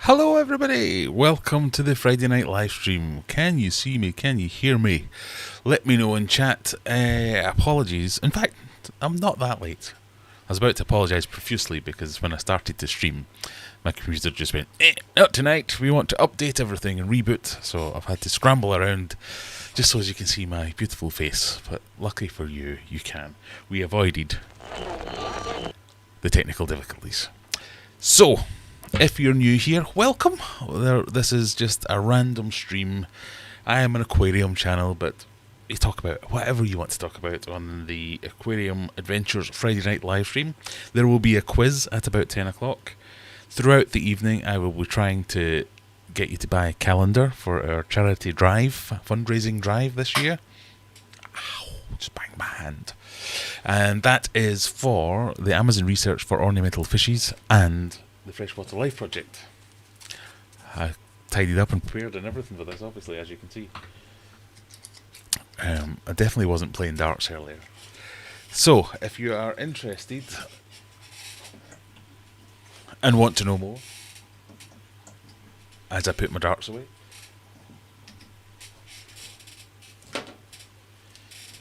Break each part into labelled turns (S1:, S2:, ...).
S1: Hello everybody, welcome to the Friday night live stream. Can you see me? Can you hear me? Let me know in chat. Apologies. In fact, I'm not that late. I was about to apologise profusely because when I started to stream, my computer just went, not tonight, we want to update everything and reboot. So I've had to scramble around just so as you can see my beautiful face. But luckily for you, you can. We avoided the technical difficulties. So, if you're new here, welcome. This is just a random stream. I am an Aquarium channel, but we talk about whatever you want to talk about on the Aquarium Adventures Friday night live stream. There will be a quiz at about 10 o'clock. Throughout the evening, I will be trying to get you to buy a calendar for our charity drive, fundraising drive this year. Ow, just banged my hand. And that is for the Amazon Research for Ornamental Fishies and the Freshwater Life Project. I tidied up and prepared and everything for this, obviously, as you can see. I definitely wasn't playing darts earlier. So, if you are interested and want to know more, as I put my darts away,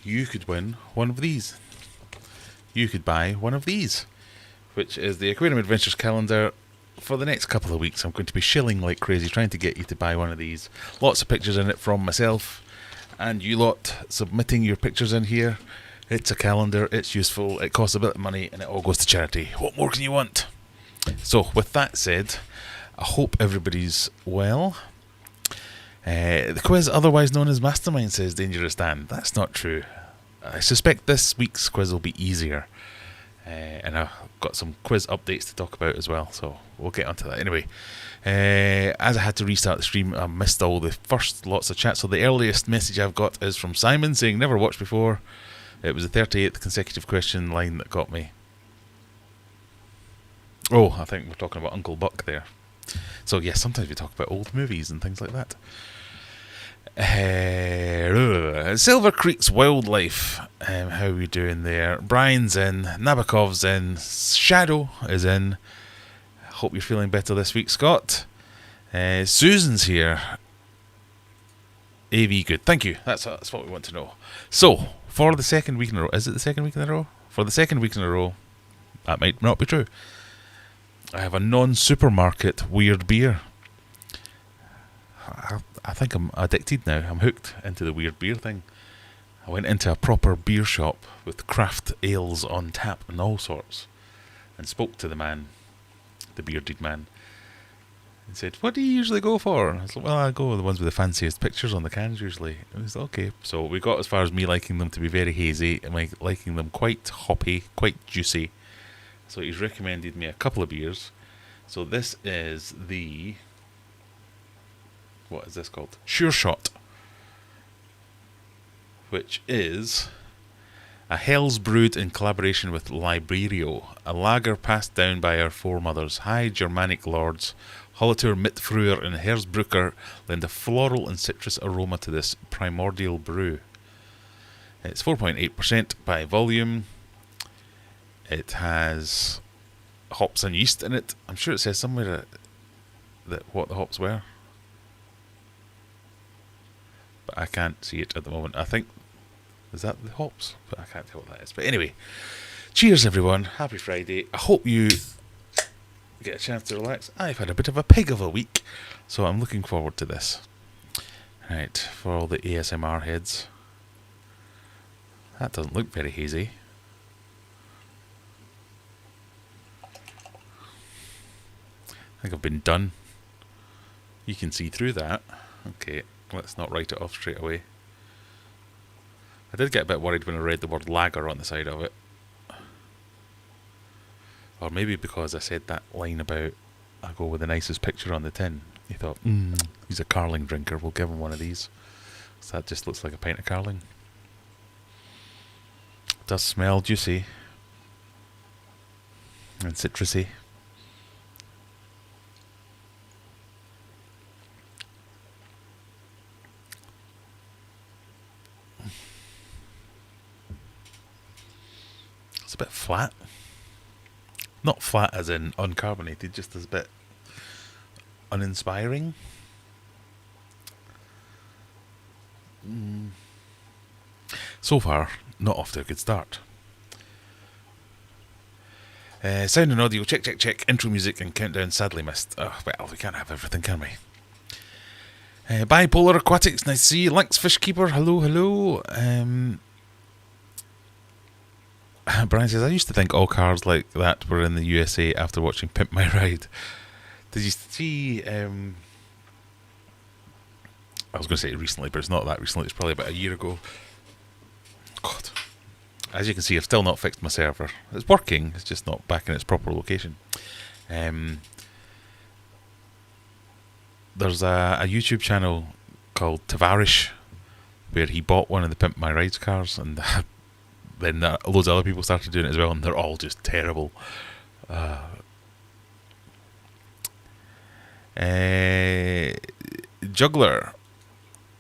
S1: you could win one of these. You could buy one of these, which is the Aquarium Adventures calendar. For the next couple of weeks, I'm going to be shilling like crazy trying to get you to buy one of these. Lots of pictures in it from myself and you lot submitting your pictures in here. It's a calendar, it's useful, it costs a bit of money, and it all goes to charity. What more can you want? So, with that said, I hope everybody's well. The quiz, otherwise known as Mastermind, says Dangerous Dan. That's not true. I suspect this week's quiz will be easier. And I've got some quiz updates to talk about as well, so we'll get onto that. Anyway, as I had to restart the stream, I missed all the first lots of chat, so the earliest message I've got is from Simon saying, never watched before. It was the 38th consecutive question line that got me. Oh, I think we're talking about Uncle Buck there. So yes, sometimes we talk about old movies and things like that. Silver Creek's Wildlife, how are we doing there? Brian's in, Nabokov's in, Shadow is in. Hope you're feeling better this week, Scott. Susan's here. AV good, thank you. That's what we want to know. So, for the second week in a row, is it the second week in a row? For the second week in a row, that might not be true, I have a non-supermarket weird beer. I think I'm addicted now. I'm hooked into the weird beer thing. I went into a proper beer shop with craft ales on tap and all sorts, and spoke to the man, the bearded man, and said, "What do you usually go for?" And I was like, "Well, I go with the ones with the fanciest pictures on the cans usually." And he was okay. So we got as far as me liking them to be very hazy and liking them quite hoppy, quite juicy. So he's recommended me a couple of beers. So this is the... what is this called? Sure Shot, which is a Hell's Brewed in collaboration with Librario, a lager passed down by our foremothers. High Germanic lords, Holotur Mitfruer and Hersbrucker lend a floral and citrus aroma to this primordial brew. It's 4.8% by volume. It has hops and yeast in it. I'm sure it says somewhere that what the hops were, but I can't see it at the moment. I think, is that the hops? But I can't tell what that is. But anyway, cheers everyone. Happy Friday. I hope you get a chance to relax. I've had a bit of a pig of a week, so I'm looking forward to this. Right, for all the ASMR heads. That doesn't look very hazy. I think I've been done. You can see through that. Okay. Let's not write it off straight away. I did get a bit worried when I read the word lager on the side of it. Or maybe because I said that line about I go with the nicest picture on the tin. He thought, he's a Carling drinker, we'll give him one of these. So that just looks like a pint of Carling. It does smell juicy. And citrusy. It's a bit flat. Not flat as in uncarbonated, just as a bit uninspiring. So far, not off to a good start. Sound and audio, check, check, check. Intro music and countdown sadly missed. Oh, well, we can't have everything, can we? Bipolar Aquatics, nice to see you. Lynx Fishkeeper, hello, hello. Brian says, I used to think all cars like that were in the USA after watching Pimp My Ride. Did you see... I was going to say recently, but it's not that recently. It's probably about a year ago. God. As you can see, I've still not fixed my server. It's working, it's just not back in its proper location. There's a YouTube channel called Tavarish, where he bought one of the Pimp My Rides cars, and then loads of other people started doing it as well, and they're all just terrible. Juggler,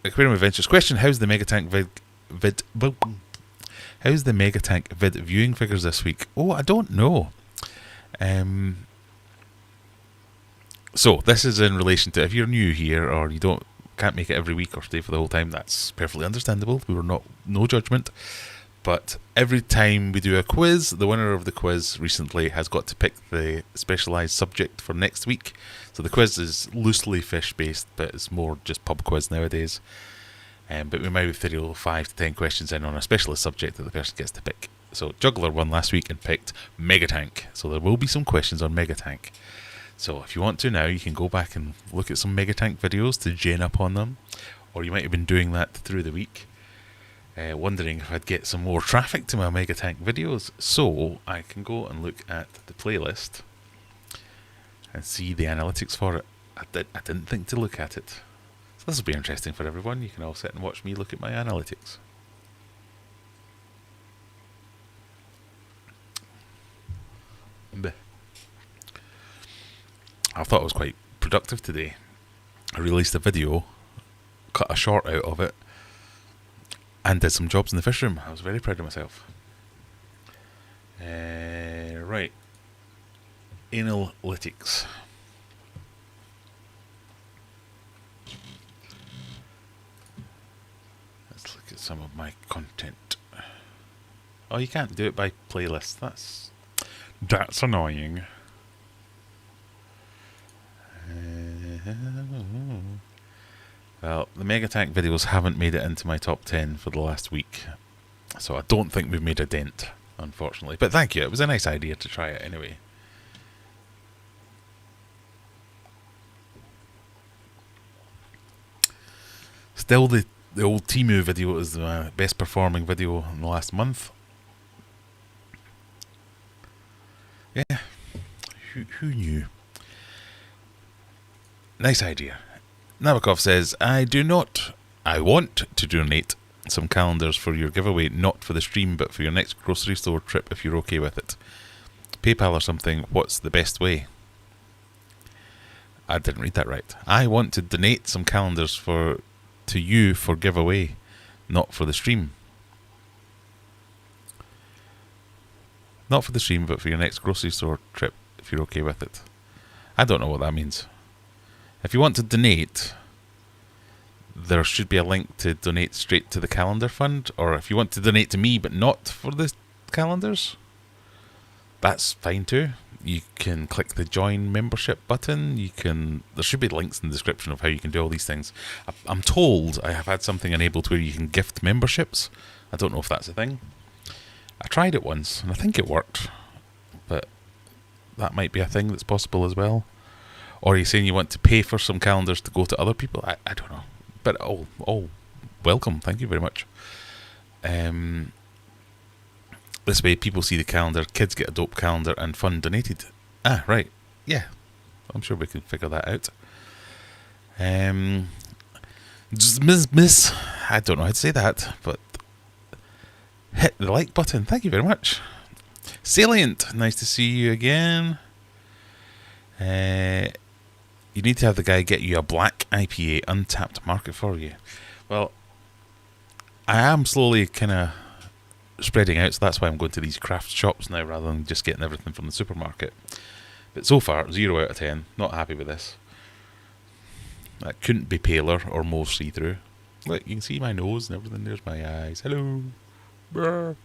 S1: Aquarium Adventures question: how's the Megatank how's the Megatank vid viewing figures this week? Oh, I don't know. So this is in relation to if you're new here or you can't make it every week or stay for the whole time. That's perfectly understandable. We were no judgment. But every time we do a quiz, the winner of the quiz recently has got to pick the specialised subject for next week. So the quiz is loosely fish-based, but it's more just pub quiz nowadays. But we might throw 5 to 10 questions in on a specialist subject that the person gets to pick. So Juggler won last week and picked Megatank. So there will be some questions on Megatank. So if you want to now, you can go back and look at some Megatank videos to gin up on them. Or you might have been doing that through the week. Wondering if I'd get some more traffic to my Megatank videos. So I can go and look at the playlist and see the analytics for it. I didn't think to look at it. So this will be interesting for everyone. You can all sit and watch me look at my analytics. Bleh. I thought it was quite productive today. I released a video, cut a short out of it, and did some jobs in the fish room. I was very proud of myself. Right. Analytics. Let's look at some of my content. Oh, you can't do it by playlist. That's annoying. Well, the Megatank videos haven't made it into my top 10 for the last week, so I don't think we've made a dent, unfortunately. But thank you, it was a nice idea to try it anyway. Still, the old Temu video is the best performing video in the last month. Yeah, who knew? Nice idea. Nabokov says, I want to donate some calendars for your giveaway, not for the stream, but for your next grocery store trip if you're okay with it. PayPal or something, what's the best way? I didn't read that right. I want to donate some calendars to you for giveaway, not for the stream. Not for the stream, but for your next grocery store trip if you're okay with it. I don't know what that means. If you want to donate, there should be a link to donate straight to the calendar fund, or if you want to donate to me but not for the calendars, that's fine too. You can click the join membership button. There should be links in the description of how you can do all these things. I'm told I have had something enabled where you can gift memberships. I don't know if that's a thing. I tried it once and I think it worked, but that might be a thing that's possible as well. Or are you saying you want to pay for some calendars to go to other people? I don't know. But oh, welcome. Thank you very much. This way people see the calendar, kids get a dope calendar, and fund donated. Ah, right. Yeah. I'm sure we can figure that out. Miss, I don't know how to say that, but hit the like button. Thank you very much. Salient, nice to see you again. You need to have the guy get you a black IPA untapped market for you. Well, I am slowly kind of spreading out, so that's why I'm going to these craft shops now rather than just getting everything from the supermarket. But so far, 0 out of 10. Not happy with this. That couldn't be paler or more see-through. Look, you can see my nose and everything. There's my eyes. Hello. Brr.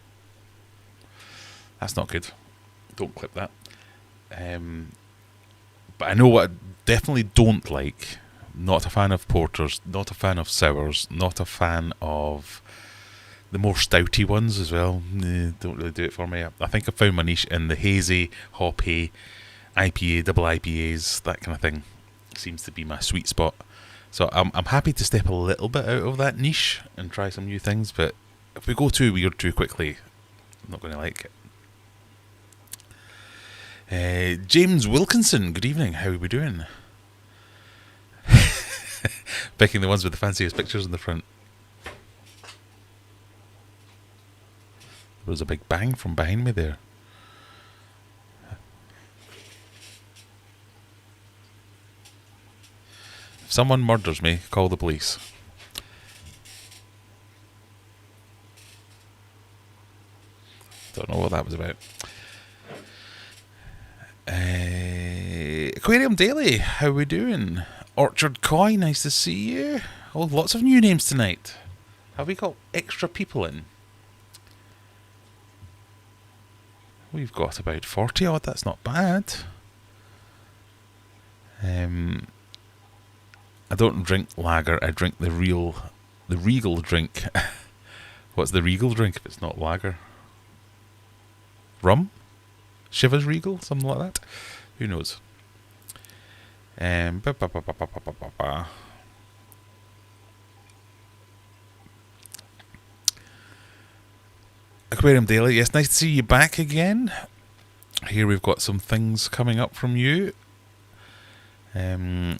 S1: That's not good. Don't clip that. But I know what I definitely don't like. Not a fan of porters. Not a fan of sours. Not a fan of the more stouty ones as well. Don't really do it for me. I think I found my niche in the hazy, hoppy, IPA, double IPAs, that kind of thing. Seems to be my sweet spot. So I'm happy to step a little bit out of that niche and try some new things, but if we go too weird too quickly, I'm not going to like it. James Wilkinson, good evening. How are we doing? Picking the ones with the fanciest pictures in the front. There was a big bang from behind me there. If someone murders me, call the police. Don't know what that was about. Aquarium Daily, how we doing? Orchard Koi, nice to see you. Oh, lots of new names tonight. Have we got extra people in? We've got about 40 odd, that's not bad. I don't drink lager, I drink the regal drink. What's the regal drink if it's not lager? Rum? Chivas Regal? Something like that? Who knows? Aquarium Daily, yes, nice to see you back again. Here we've got some things coming up from you. Tiskin,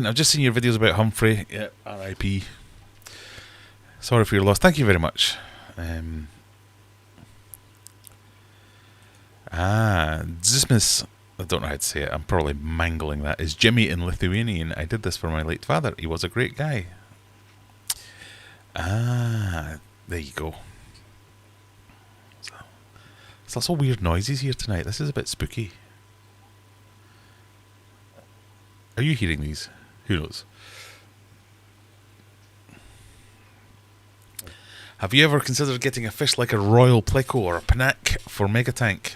S1: I've just seen your videos about Humphrey. Yeah, R.I.P. Sorry for your loss. Thank you very much. Zismus, I don't know how to say it. I'm probably mangling that. Is Jimmy in Lithuanian? I did this for my late father. He was a great guy. There you go. There's lots of weird noises here tonight. This is a bit spooky. Are you hearing these? Who knows? Have you ever considered getting a fish like a royal pleco or a panac for Megatank?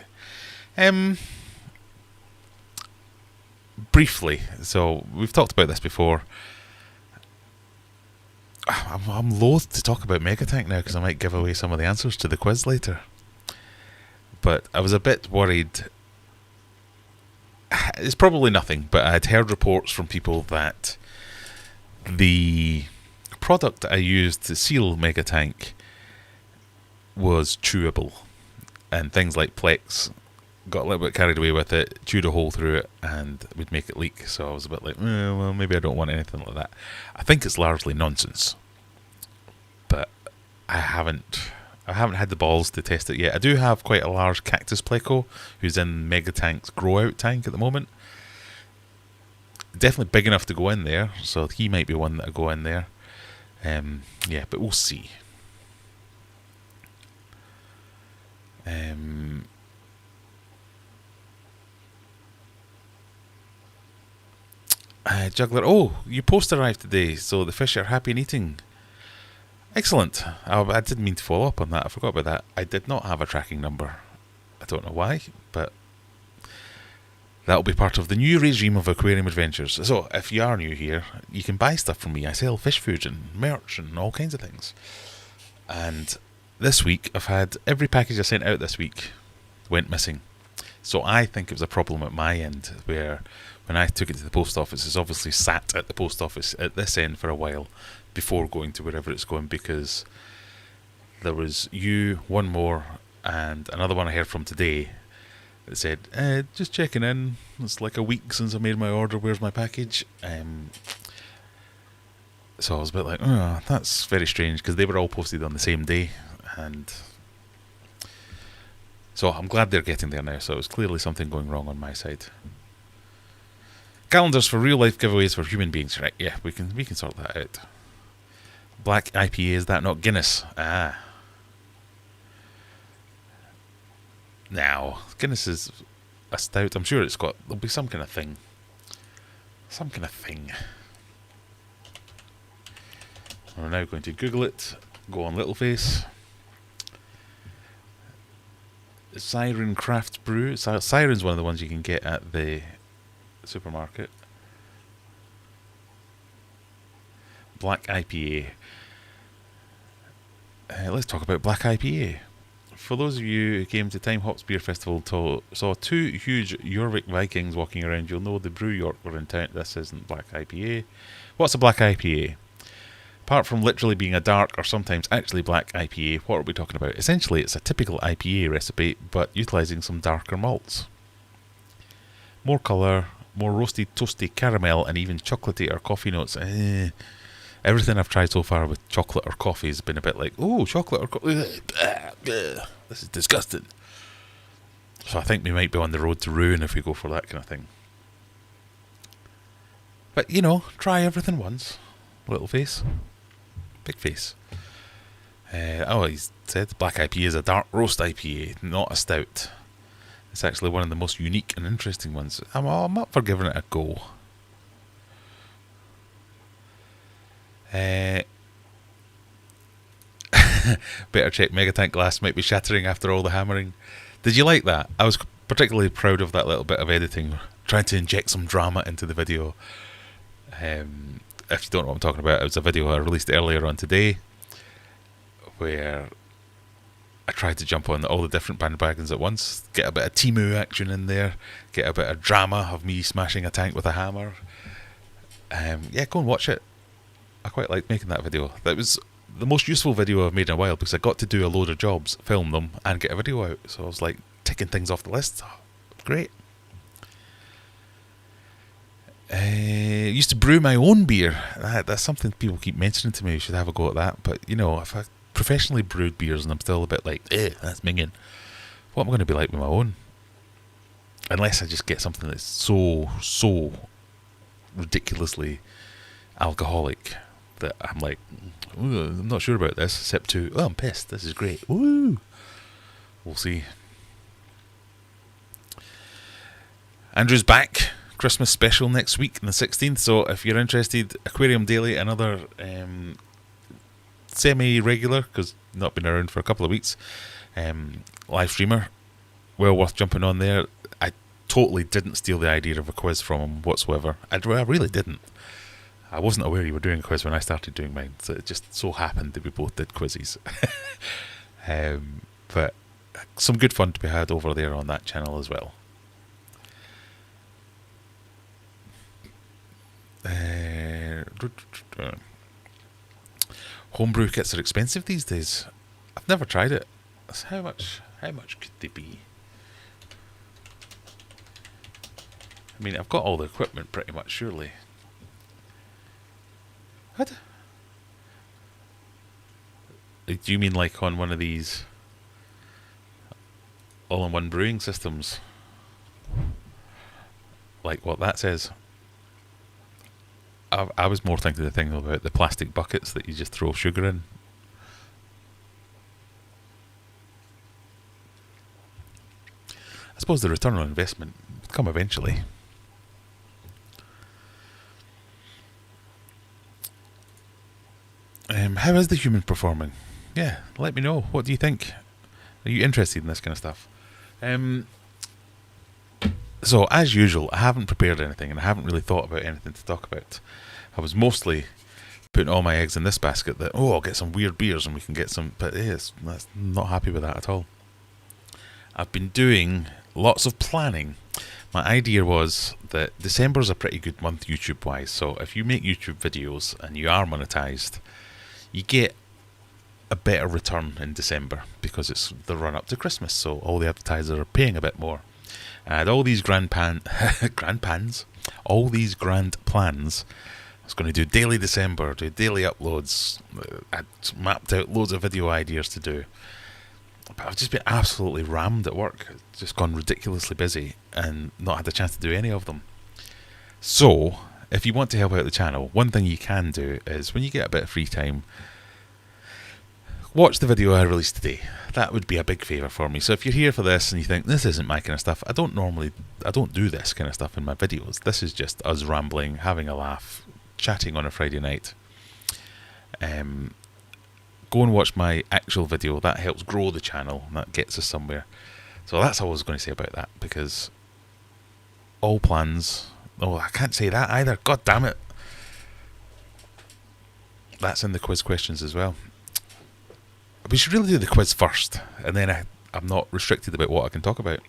S1: Briefly. So, we've talked about this before. I'm loath to talk about Megatank now because I might give away some of the answers to the quiz later. But I was a bit worried. It's probably nothing, but I'd heard reports from people that the product I used to seal Megatank was chewable, and things like Plex got a little bit carried away with it, chewed a hole through it, and would make it leak. So I was a bit like, well, maybe I don't want anything like that. I think it's largely nonsense, but I haven't had the balls to test it yet. I do have quite a large cactus pleco who's in Megatank's grow out tank at the moment. Definitely big enough to go in there, so he might be one that'll go in there. Yeah, but we'll see. Juggler, oh, your post arrived today, so the fish are happy and eating. Excellent. I didn't mean to follow up on that. I forgot about that. I did not have a tracking number. I don't know why, but that'll be part of the new regime of Aquarium Adventures. So, if you are new here, you can buy stuff from me. I sell fish food and merch and all kinds of things. And this week, I've had every package I sent out this week went missing. So I think it was a problem at my end, where when I took it to the post office, it's obviously sat at the post office at this end for a while before going to wherever it's going, because there was you, one more, and another one I heard from today that said, just checking in, it's like a week since I made my order, where's my package? So I was a bit like, oh, that's very strange, because they were all posted on the same day, and so I'm glad they're getting there now. So it was clearly something going wrong on my side. Calendars for real life giveaways for human beings, right? Yeah, we can sort that out. Black IPA, is that not Guinness? Now, Guinness is a stout. I'm sure there'll be some kind of thing. We're now going to Google it, go on Littleface. Siren Craft Brew. Siren's one of the ones you can get at the supermarket. Black IPA. Let's talk about Black IPA. For those of you who came to Time Hops Beer Festival saw two huge Jorvik Vikings walking around, you'll know the Brew York were in town. This isn't Black IPA. What's a Black IPA? Apart from literally being a dark or sometimes actually black IPA, what are we talking about? Essentially, it's a typical IPA recipe, but utilising some darker malts. More colour, more roasty, toasty caramel, and even chocolatey or coffee notes. Everything I've tried so far with chocolate or coffee has been a bit like, oh, chocolate or coffee. This is disgusting. So I think we might be on the road to ruin if we go for that kind of thing. But, you know, try everything once. Little face. Big face. He said Black IPA is a dark roast IPA, not a stout. It's actually one of the most unique and interesting ones. I'm up for giving it a go. Better check Megatank glass might be shattering after all the hammering. Did you like that? I was particularly proud of that little bit of editing, trying to inject some drama into the video. If you don't know what I'm talking about, it was a video I released earlier on today where I tried to jump on all the different bandwagons at once, get a bit of Temu action in there, get a bit of drama of me smashing a tank with a hammer. Yeah, go and watch it. I quite liked making that video. That was the most useful video I've made in a while because I got to do a load of jobs, film them, and get a video out. So I was like ticking things off the list. Oh, great. Used to brew my own beer. That's something people keep mentioning to me. You should have a go at that. But, you know, if I professionally brewed beers and I'm still a bit like, that's minging, what am I going to be like with my own? Unless I just get something that's so ridiculously alcoholic that I'm like, I'm not sure about this. Sip 2. Oh, I'm pissed. This is great. Woo! We'll see. Andrew's back. Christmas special next week on the 16th, so if you're interested, Aquarium Daily, another semi-regular, because not been around for a couple of weeks, live streamer, well worth jumping on there. I totally didn't steal the idea of a quiz from him whatsoever. I really didn't. I wasn't aware you were doing a quiz when I started doing mine, so it just so happened that we both did quizzes. But some good fun to be had over there on that channel as well. Homebrew kits are expensive these days. I've never tried it. How much could they be? I mean, I've got all the equipment pretty much, surely. What? Do you mean like on one of these all-in-one brewing systems? Like what that says? I was more thinking the thing about the plastic buckets that you just throw sugar in. I suppose the return on investment would come eventually. How is the human performing? Yeah, let me know. What do you think? Are you interested in this kind of stuff? So, as usual, I haven't prepared anything and I haven't really thought about anything to talk about. I was mostly putting all my eggs in this basket that, I'll get some weird beers and we can get some, but yes, that's not happy with that at all. I've been doing lots of planning. My idea was that December's a pretty good month YouTube-wise, so if you make YouTube videos and you are monetized, you get a better return in December because it's the run-up to Christmas, so all the advertisers are paying a bit more. I had all these grand plans. I was going to do daily December, do daily uploads. I'd mapped out loads of video ideas to do. But I've just been absolutely rammed at work. Just gone ridiculously busy and not had a chance to do any of them. So, if you want to help out the channel, one thing you can do is when you get a bit of free time, watch the video I released today. That would be a big favour for me. So if you're here for this and you think, this isn't my kind of stuff, I don't do this kind of stuff in my videos. This is just us rambling, having a laugh, chatting on a Friday night. Go and watch my actual video. That helps grow the channel, and that gets us somewhere. So that's all I was going to say about that, because all plans... Oh, I can't say that either. God damn it. That's in the quiz questions as well. We should really do the quiz first, and then I'm not restricted about what I can talk about.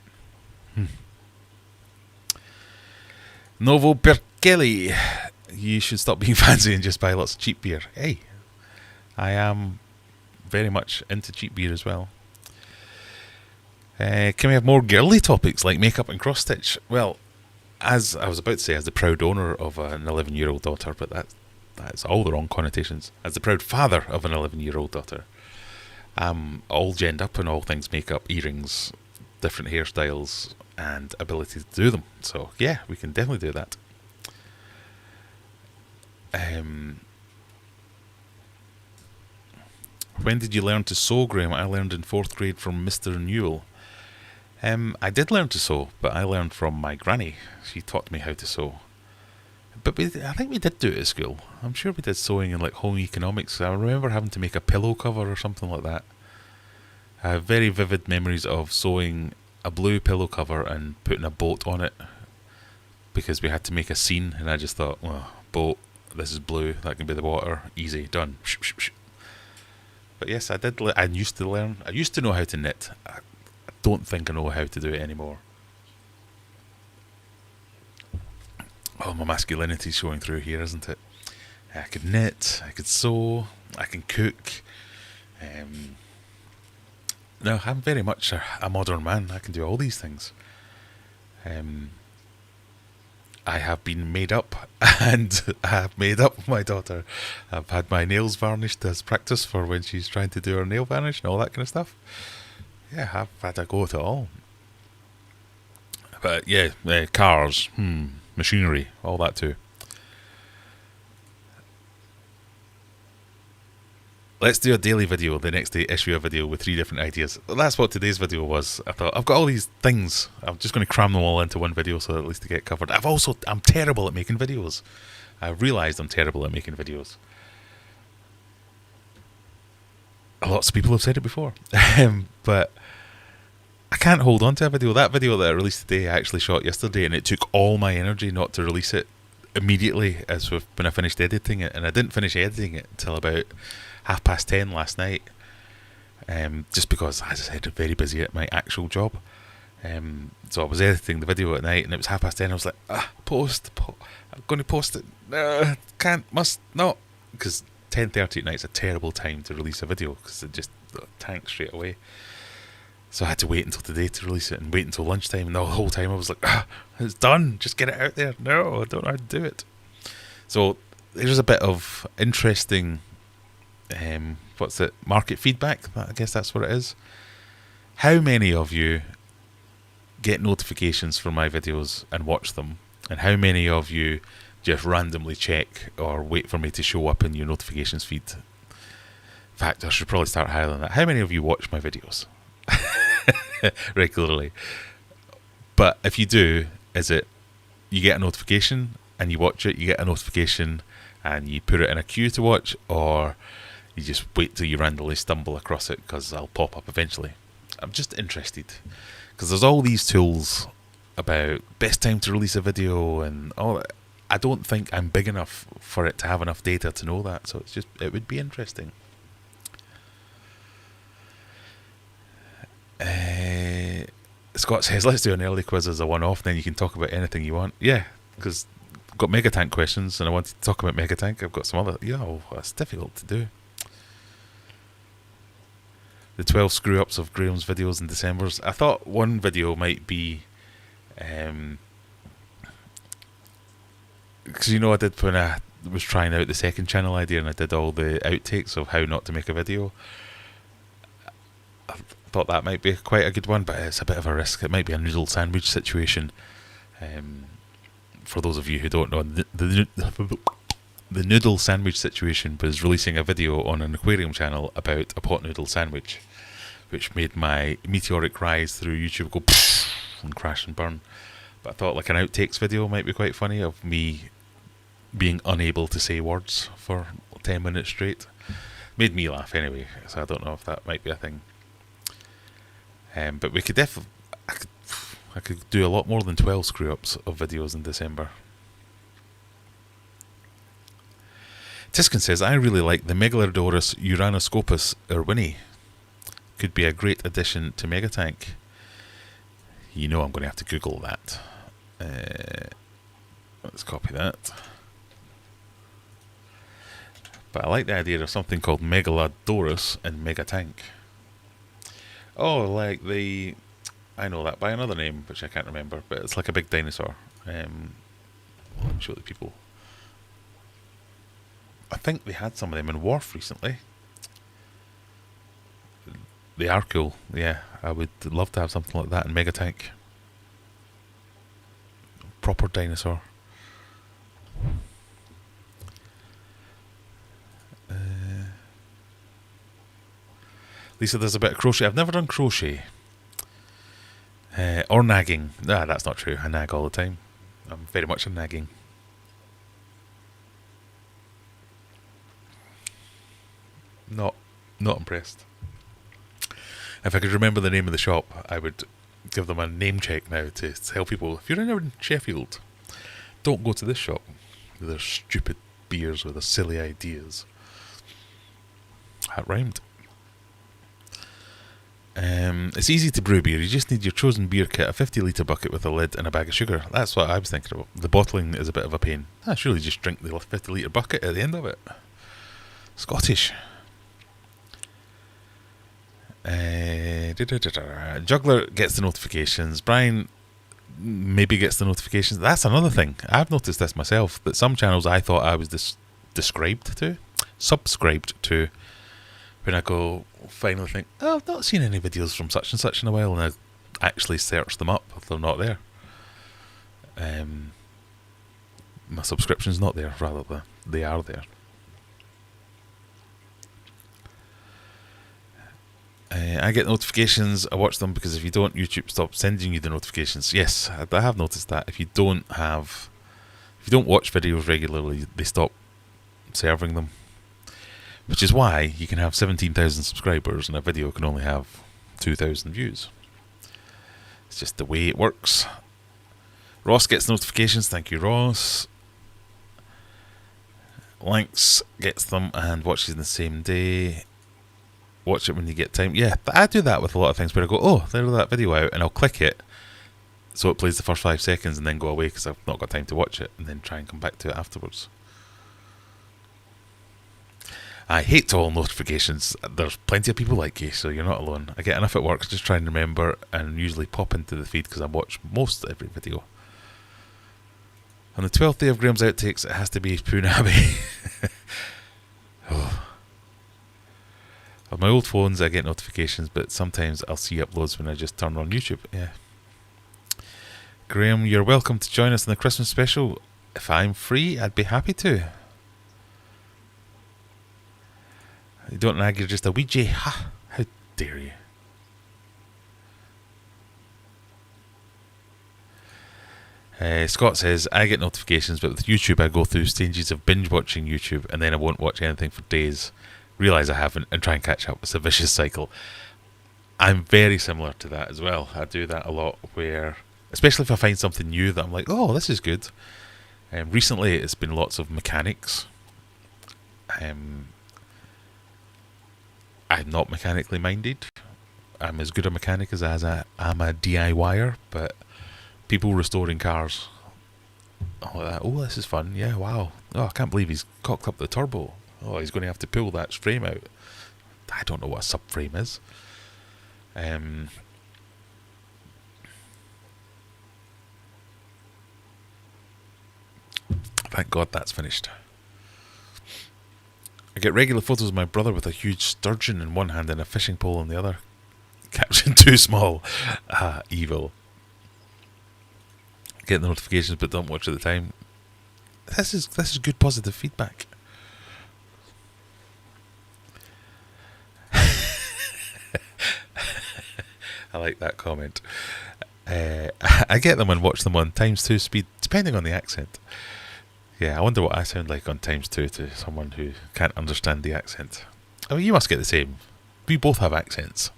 S1: Novo Perkele. You should stop being fancy and just buy lots of cheap beer. Hey, I am very much into cheap beer as well. Can we have more girly topics like makeup and cross stitch? Well, as I was about to say, as the proud owner of an 11-year-old daughter, but that's all the wrong connotations. As the proud father of an 11-year-old daughter, I'm all genned up in all things makeup, earrings, different hairstyles, and ability to do them. So yeah, we can definitely do that. When did you learn to sew, Graham? I learned in 4th grade from Mr. Newell. I did learn to sew, but I learned from my granny. She taught me how to sew. But I think we did do it at school. I'm sure we did sewing in like home economics. I remember having to make a pillow cover or something like that. I have very vivid memories of sewing a blue pillow cover and putting a boat on it, because we had to make a scene, and I just thought, well, boat, this is blue, that can be the water, easy, done. But yes, I did. I used to learn. I used to know how to knit. I don't think I know how to do it anymore. Oh, my masculinity's showing through here, isn't it? I could knit, I could sew, I can cook. No, I'm very much a modern man. I can do all these things. I have been made up, and I have made up my daughter. I've had my nails varnished as practice for when she's trying to do her nail varnish and all that kind of stuff. Yeah, I've had a go at it all. But yeah, cars, machinery, all that too. Let's do a daily video, the next day issue a video with 3 different ideas. That's what today's video was. I thought, I've got all these things, I'm just going to cram them all into one video so at least they get covered. I'm terrible at making videos. I've realised I'm terrible at making videos. Lots of people have said it before. But I can't hold on to a video. That video that I released today I actually shot yesterday, and it took all my energy not to release it immediately when I finished editing it. And I didn't finish editing it until about 10:30 last night, just because, as I said, I'm very busy at my actual job. So I was editing the video at night, and it was 10:30. I was like, I'm going to post it. Must not, because 10:30 at night is a terrible time to release a video, because it just tanks straight away. So I had to wait until today to release it, and wait until lunchtime, and the whole time I was like, it's done, just get it out there. No, I don't know how to do it. So there's a bit of interesting market feedback. I guess that's what it is. How many of you get notifications for my videos and watch them, and how many of you just randomly check or wait for me to show up in your notifications feed? In fact, I should probably start higher than that. How many of you watch my videos regularly? But if you do, is it you get a notification and you watch it, you get a notification and you put it in a queue to watch, or you just wait till you randomly stumble across it because I'll pop up eventually? I'm just interested, because there's all these tools about best time to release a video and all that. I don't think I'm big enough for it to have enough data to know that, so it would be interesting. Scott says, let's do an early quiz as a one-off, then you can talk about anything you want. Yeah, because I've got Megatank questions and I wanted to talk about Megatank. I've got some other... that's difficult to do. The 12 screw-ups of Graham's videos in December's. I thought one video might be... because, I did when I was trying out the second channel idea, and I did all the outtakes of how not to make a video. I thought that might be quite a good one, but it's a bit of a risk. It might be a noodle sandwich situation. For those of you who don't know, the noodle sandwich situation was releasing a video on an Aquarium channel about a pot noodle sandwich, which made my meteoric rise through YouTube go and crash and burn. But I thought like an outtakes video might be quite funny, of me being unable to say words for 10 minutes straight. Made me laugh anyway, so I don't know if that might be a thing. But we could definitely... I could do a lot more than 12 screw-ups of videos in December. Tiskin says, I really like the Megalodorus uranoscopus irwini. Could be a great addition to Megatank. You know I'm going to have to Google that. Let's copy that. But I like the idea of something called Megalodorus and Megatank. Oh, like the... I know that by another name, which I can't remember, but it's like a big dinosaur. Let me show the people. I think they had some of them in Wharf recently. They are cool, yeah. I would love to have something like that in Megatank. Proper dinosaur. Lisa, there's a bit of crochet. I've never done crochet. Or nagging. Nah, that's not true. I nag all the time. I'm very much a nagging. Not impressed. If I could remember the name of the shop, I would give them a name check now to tell people, if you're in Sheffield, don't go to this shop with their stupid beers or their silly ideas. That rhymed. It's easy to brew beer. You just need your chosen beer kit, a 50-litre bucket with a lid and a bag of sugar. That's what I was thinking about. The bottling is a bit of a pain. I surely just drink the 50-litre bucket at the end of it. Scottish. Juggler gets the notifications. Brian maybe gets the notifications. That's another thing. I've noticed this myself, that some channels I thought I was subscribed to, when I go finally think, oh, I've not seen any videos from such and such in a while, and I actually search them up if they're not there. My subscription's not there, rather than they are there. I get notifications, I watch them, because if you don't, YouTube stops sending you the notifications. Yes, I have noticed that. If you don't watch videos regularly, they stop serving them. Which is why you can have 17,000 subscribers and a video can only have 2,000 views. It's just the way it works. Ross gets notifications, thank you Ross. Lynx gets them and watches in the same day. Watch it when you get time. Yeah, I do that with a lot of things where I go, oh, there's that video out, and I'll click it so it plays the first 5 seconds and then go away because I've not got time to watch it, and then try and come back to it afterwards. I hate all notifications. There's plenty of people like you, so you're not alone. I get enough at work, just try and remember and usually pop into the feed because I watch most every video. On the 12th day of Graham's outtakes, it has to be Poon Abbey. Oh. On my old phones, I get notifications, but sometimes I'll see uploads when I just turn on YouTube. Yeah. Graham, you're welcome to join us in the Christmas special. If I'm free, I'd be happy to. You don't nag, you're just a Ouija. Ha! How dare you? Scott says, I get notifications, but with YouTube I go through stages of binge watching YouTube and then I won't watch anything for days. Realise I haven't and try and catch up. It's a vicious cycle. I'm very similar to that as well. I do that a lot where, especially if I find something new that I'm like, oh, this is good. Recently it's been lots of mechanics. I'm not mechanically minded. I'm as good a mechanic as I'm a DIYer, but people restoring cars, oh, this is fun. Yeah, wow. Oh, I can't believe he's cocked up the turbo. Oh, he's going to have to pull that frame out. I don't know what a subframe is. Thank God that's finished. I get regular photos of my brother with a huge sturgeon in one hand and a fishing pole in the other. Caption too small. Evil. Get the notifications but don't watch at the time. This is good positive feedback. I like that comment. I get them and watch them on ×2 speed, depending on the accent. Yeah, I wonder what I sound like on ×2 to someone who can't understand the accent. I mean, you must get the same. We both have accents.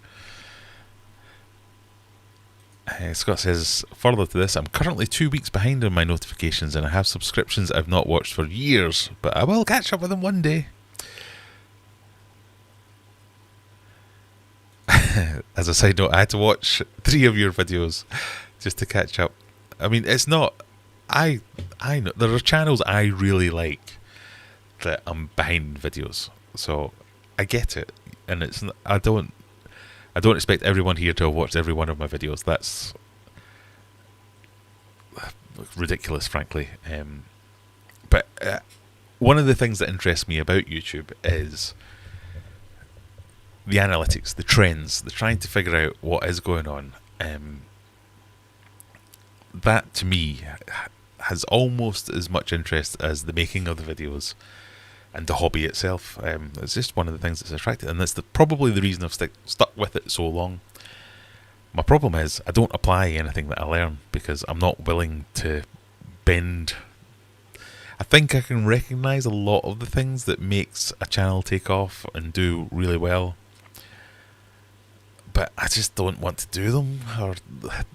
S1: Scott says, further to this, I'm currently 2 weeks behind on my notifications and I have subscriptions I've not watched for years, but I will catch up with them one day. As a side note, I had to watch 3 of your videos just to catch up. I mean, it's not... I know there are channels I really like that I'm behind videos, so I get it, and it's I don't expect everyone here to have watched every one of my videos. That's ridiculous, frankly. But one of the things that interests me about YouTube is the analytics, the trends, the trying to figure out what is going on. That to me has almost as much interest as the making of the videos and the hobby itself. It's just one of the things that's attractive, and that's probably the reason I've stuck with it so long. My problem is I don't apply anything that I learn because I'm not willing to bend. I think I can recognise a lot of the things that makes a channel take off and do really well, but I just don't want to do them, or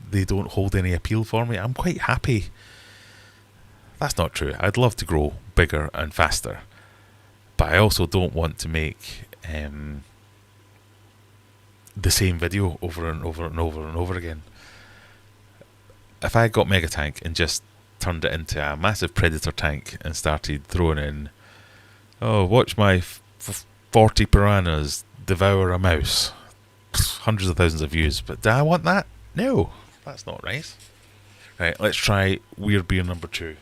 S1: they don't hold any appeal for me. I'm quite happy. That's not true. I'd love to grow bigger and faster, but I also don't want to make the same video over and over and over and over again. If I got Megatank and just turned it into a massive predator tank and started throwing in, oh, watch my 40 piranhas devour a mouse, hundreds of thousands of views, but do I want that? No, that's not right. Right, let's try weird beer number 2.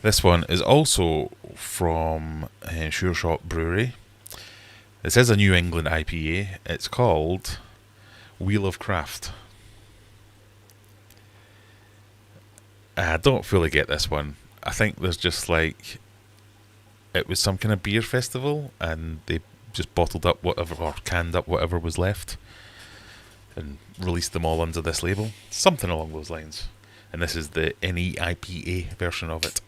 S1: This one is also from Sure Shot Brewery. It says a New England IPA. It's called Wheel of Craft. I don't fully get this one. I think there's just like... It was some kind of beer festival and they just bottled up whatever, or canned up whatever was left and released them all under this label. Something along those lines. And this is the NEIPA version of it.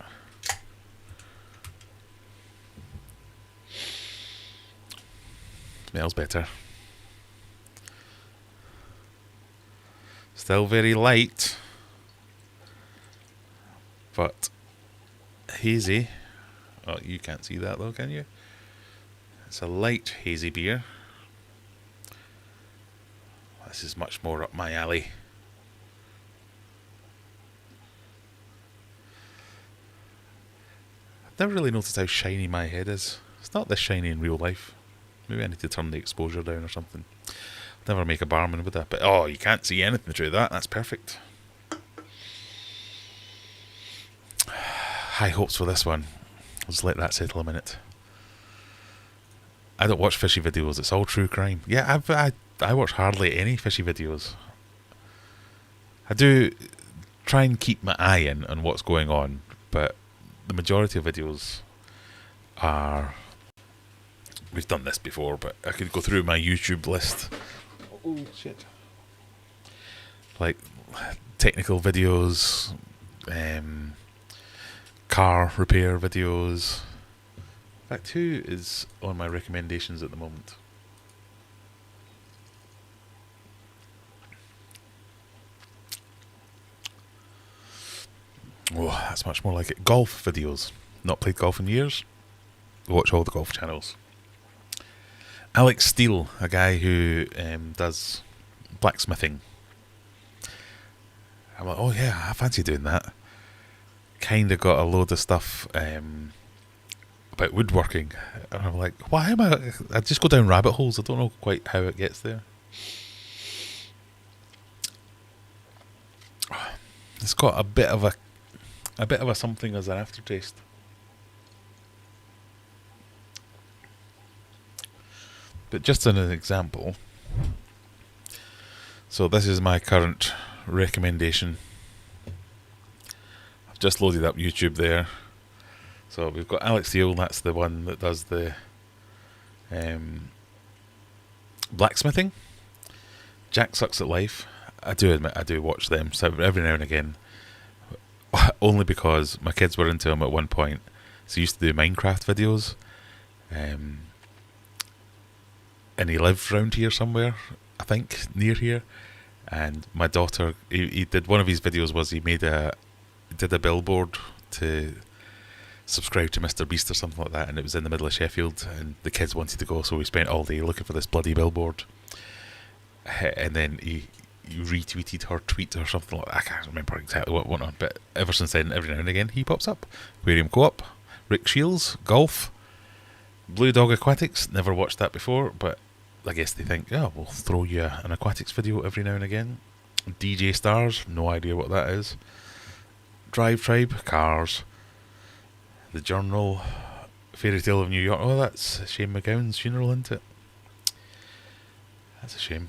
S1: Smells better. Still very light, but hazy. Oh, you can't see that though, can you? It's a light hazy beer. This is much more up my alley. I've never really noticed how shiny my head is. It's not this shiny in real life. Maybe I need to turn the exposure down or something. I'd never make a barman with that. But oh, you can't see anything through that. That's perfect. High hopes for this one. I'll just let that settle a minute. I don't watch fishy videos. It's all true crime. Yeah, I watch hardly any fishy videos. I do try and keep my eye in on what's going on, but the majority of videos are... We've done this before, but I could go through my YouTube list. Oh, shit. Like, technical videos, car repair videos. In fact, who is on my recommendations at the moment? Oh, that's much more like it. Golf videos. Not played golf in years. Watch all the golf channels. Alex Steele, a guy who does blacksmithing. I'm like, oh yeah, I fancy doing that. Kind of got a load of stuff about woodworking. And I'm like, why am I just go down rabbit holes. I don't know quite how it gets there. It's got a bit of a something as an aftertaste. But just as an example, so this is my current recommendation. I've just loaded up YouTube there. So we've got Alex Steele, that's the one that does the blacksmithing. Jack Sucks at Life. I do admit I do watch them so every now and again, only because my kids were into them at one point. So he used to do Minecraft videos, and he lived round here somewhere, I think, near here. And my daughter, he did one of his videos was he did a billboard to subscribe to Mr. Beast or something like that, and it was in the middle of Sheffield, and the kids wanted to go, so we spent all day looking for this bloody billboard. And then he retweeted her tweet or something like that. I can't remember exactly what went on, but ever since then, every now and again, he pops up. Aquarium Co-op, Rick Shields, golf, Blue Dog Aquatics. Never watched that before, but I guess they think, oh, we'll throw you an aquatics video every now and again. DJ Stars, no idea what that is. Drive Tribe, cars. The Journal, Fairy Tale of New York. Oh, that's Shane McGowan's funeral, isn't it? That's a shame.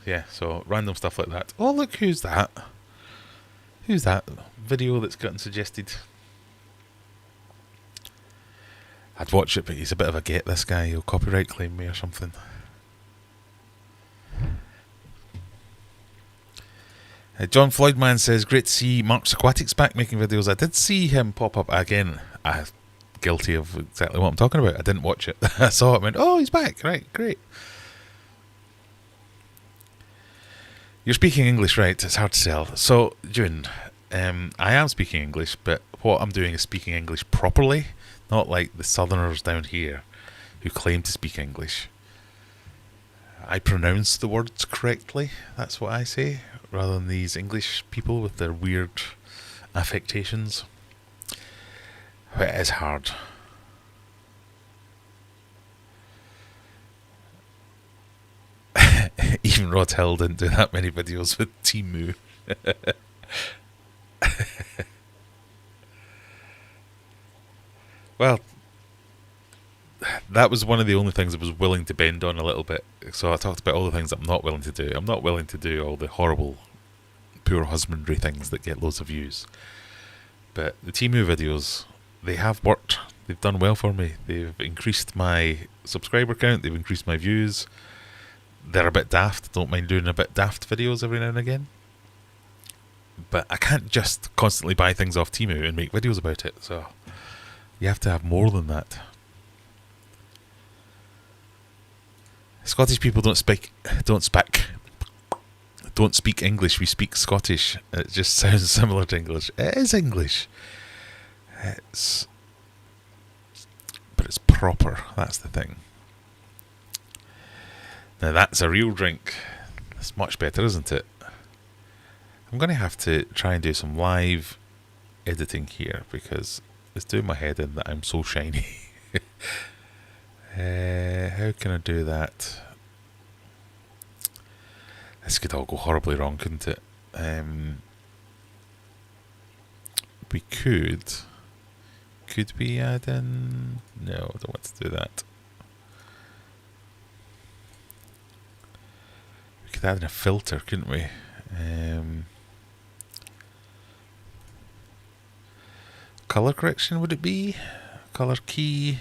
S1: Yeah, so random stuff like that. Oh, look, who's that? Who's that video that's gotten suggested? I'd watch it, but he's a bit of a get, this guy. He'll copyright claim me or something. John Floydman says, great to see Mark's Aquatics back making videos. I did see him pop up again. I'm guilty of exactly what I'm talking about. I didn't watch it. I saw it and went, oh, he's back. Right, great. You're speaking English, right? It's hard to tell. So, June, I am speaking English, but what I'm doing is speaking English properly, not like the Southerners down here who claim to speak English. I pronounce the words correctly, that's what I say, rather than these English people with their weird affectations. But it is hard. Even Rod Hill didn't do that many videos with Timu. Well, that was one of the only things I was willing to bend on a little bit. So I talked about all the things I'm not willing to do. I'm not willing to do all the horrible, poor husbandry things that get loads of views. But the Timu videos, they have worked. They've done well for me. They've increased my subscriber count. They've increased my views. They're a bit daft. Don't mind doing a bit daft videos every now and again. But I can't just constantly buy things off Timu and make videos about it. So you have to have more than that. Scottish people don't speak English. We speak Scottish. It just sounds similar to English. It is English. But it's proper. That's the thing. Now that's a real drink. It's much better, isn't it? I'm going to have to try and do some live editing here because it's doing my head in that I'm so shiny. How can I do that? This could all go horribly wrong, couldn't it? We could we add in? No, I don't want to do that. We could add in a filter, couldn't we? Color correction, would it be? Color key.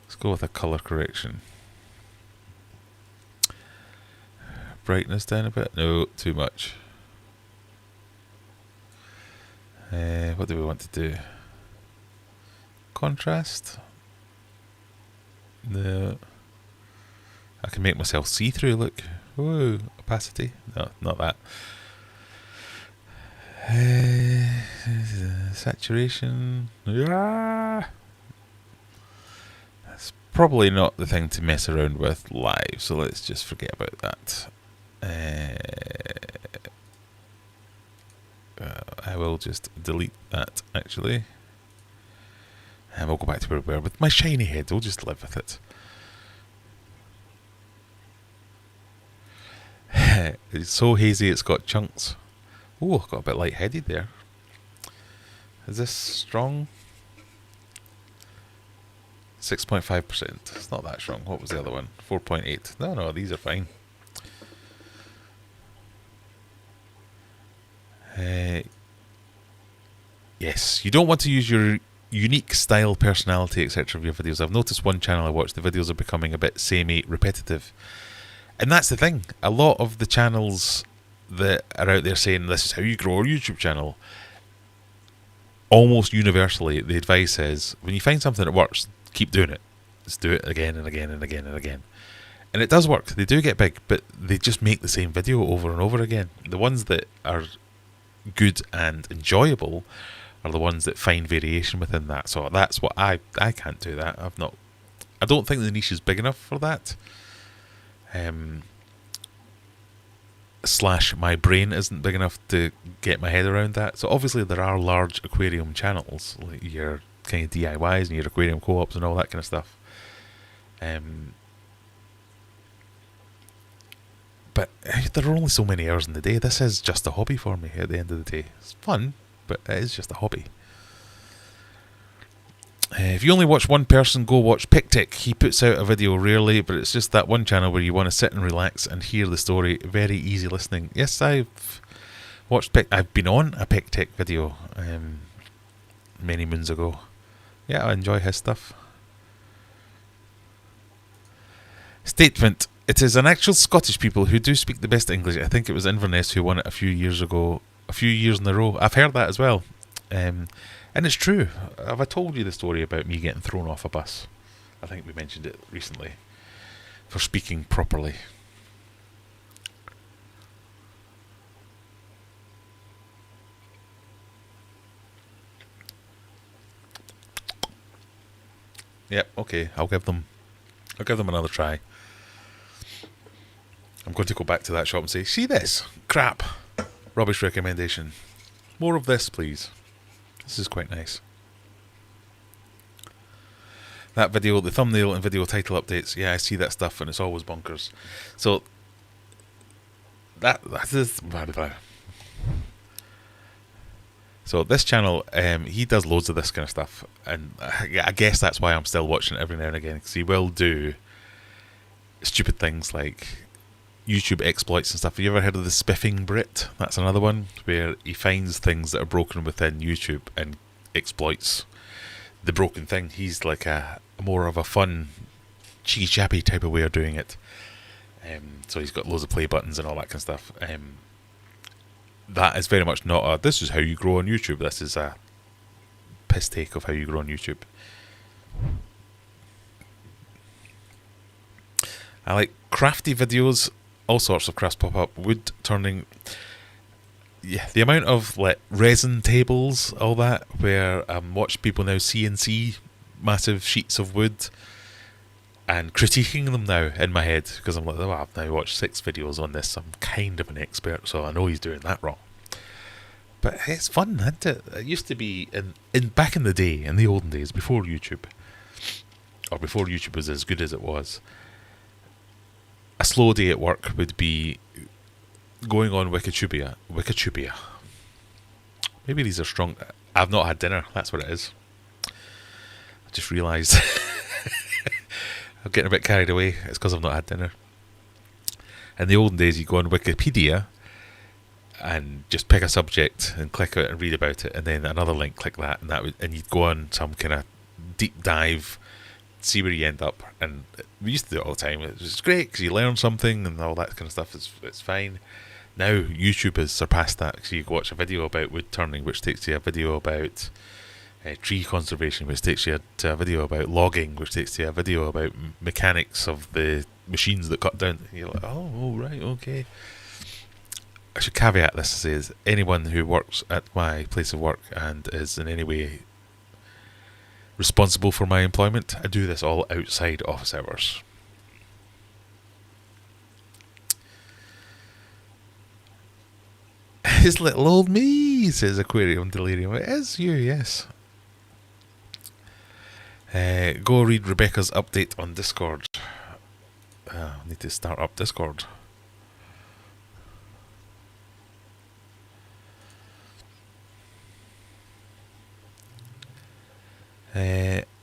S1: Let's go with a color correction. Brightness down a bit? No, too much. What do we want to do? Contrast? No. I can make myself see-through, look. Whoa, opacity? No, not that. Saturation. That's probably not the thing to mess around with live, so let's just forget about that. I will just delete that actually, and we'll go back to where we were with my shiny head. We'll just live with it. It's so hazy it's got chunks. Oh, got a bit lightheaded there. Is this strong? 6.5%. It's not that strong. What was the other one? 4.8. No, these are fine. Yes, you don't want to use your unique style, personality, etc. of your videos. I've noticed one channel I watch, the videos are becoming a bit samey, repetitive. And that's the thing. A lot of the channels that are out there saying this is how you grow a YouTube channel, almost universally the advice is when you find something that works, keep doing it. Just do it again and again and again and again. And it does work. They do get big, but they just make the same video over and over again. The ones that are good and enjoyable are the ones that find variation within that. So that's what I can't do that. I don't think the niche is big enough for that. Slash my brain isn't big enough to get my head around that. So obviously there are large aquarium channels, like your kind of DIYs and your aquarium co-ops and all that kind of stuff. But there are only so many hours in the day. This is just a hobby for me at the end of the day. It's fun, but it is just a hobby. If you only watch one person, go watch Pictic. He puts out a video rarely, but it's just that one channel where you want to sit and relax and hear the story. Very easy listening. Yes, I've watched I've been on a Pictic video many moons ago. Yeah, I enjoy his stuff. Statement. It is an actual Scottish people who do speak the best English. I think it was Inverness who won it a few years ago, a few years in a row. I've heard that as well. And it's true. Have I told you the story about me getting thrown off a bus? I think we mentioned it recently. For speaking properly. Yep, okay, I'll give them another try. I'm going to go back to that shop and say, see this? Crap. Rubbish recommendation. More of this, please. This is quite nice. That video, the thumbnail and video title updates, yeah, I see that stuff and it's always bonkers. So, that is... Blah, blah, blah. So this channel, he does loads of this kind of stuff, and I guess that's why I'm still watching it every now and again, because he will do stupid things like YouTube exploits and stuff. Have you ever heard of the Spiffing Brit? That's another one, where he finds things that are broken within YouTube and exploits the broken thing. He's like a more of a fun, cheeky chappy type of way of doing it. So he's got loads of play buttons and all that kind of stuff. That is very much not a, this is how you grow on YouTube. This is a piss take of how you grow on YouTube. I like crafty videos, all sorts of crafts pop up, wood turning. Yeah, the amount of like resin tables, all that, where watch people now CNC massive sheets of wood and critiquing them now in my head, because I'm like, oh, I've now watched 6 videos on this. I'm kind of an expert, so I know he's doing that wrong. But it's fun, isn't it? It used to be in back in the day, in the olden days, before YouTube, or before YouTube was as good as it was. A slow day at work would be going on Wikipedia. Maybe these are strong. I've not had dinner. That's what it is. I just realised. I'm getting a bit carried away. It's because I've not had dinner. In the olden days, you go on Wikipedia and just pick a subject and click it and read about it, and then another link, click that, and and you'd go on some kind of deep dive, see where you end up. And we used to do it all the time. It was great because you learn something and all that kind of stuff. It's fine. Now YouTube has surpassed that, because you can watch a video about wood turning, which takes you a video about tree conservation, which takes you to a video about logging, which takes you a video about mechanics of the machines that cut down. You're like, oh, right, okay. I should caveat this to say is anyone who works at my place of work and is in any way responsible for my employment, I do this all outside office hours. His little old me, says Aquarium Delirium. It is you, yes. Go read Rebecca's update on Discord. I need to start up Discord.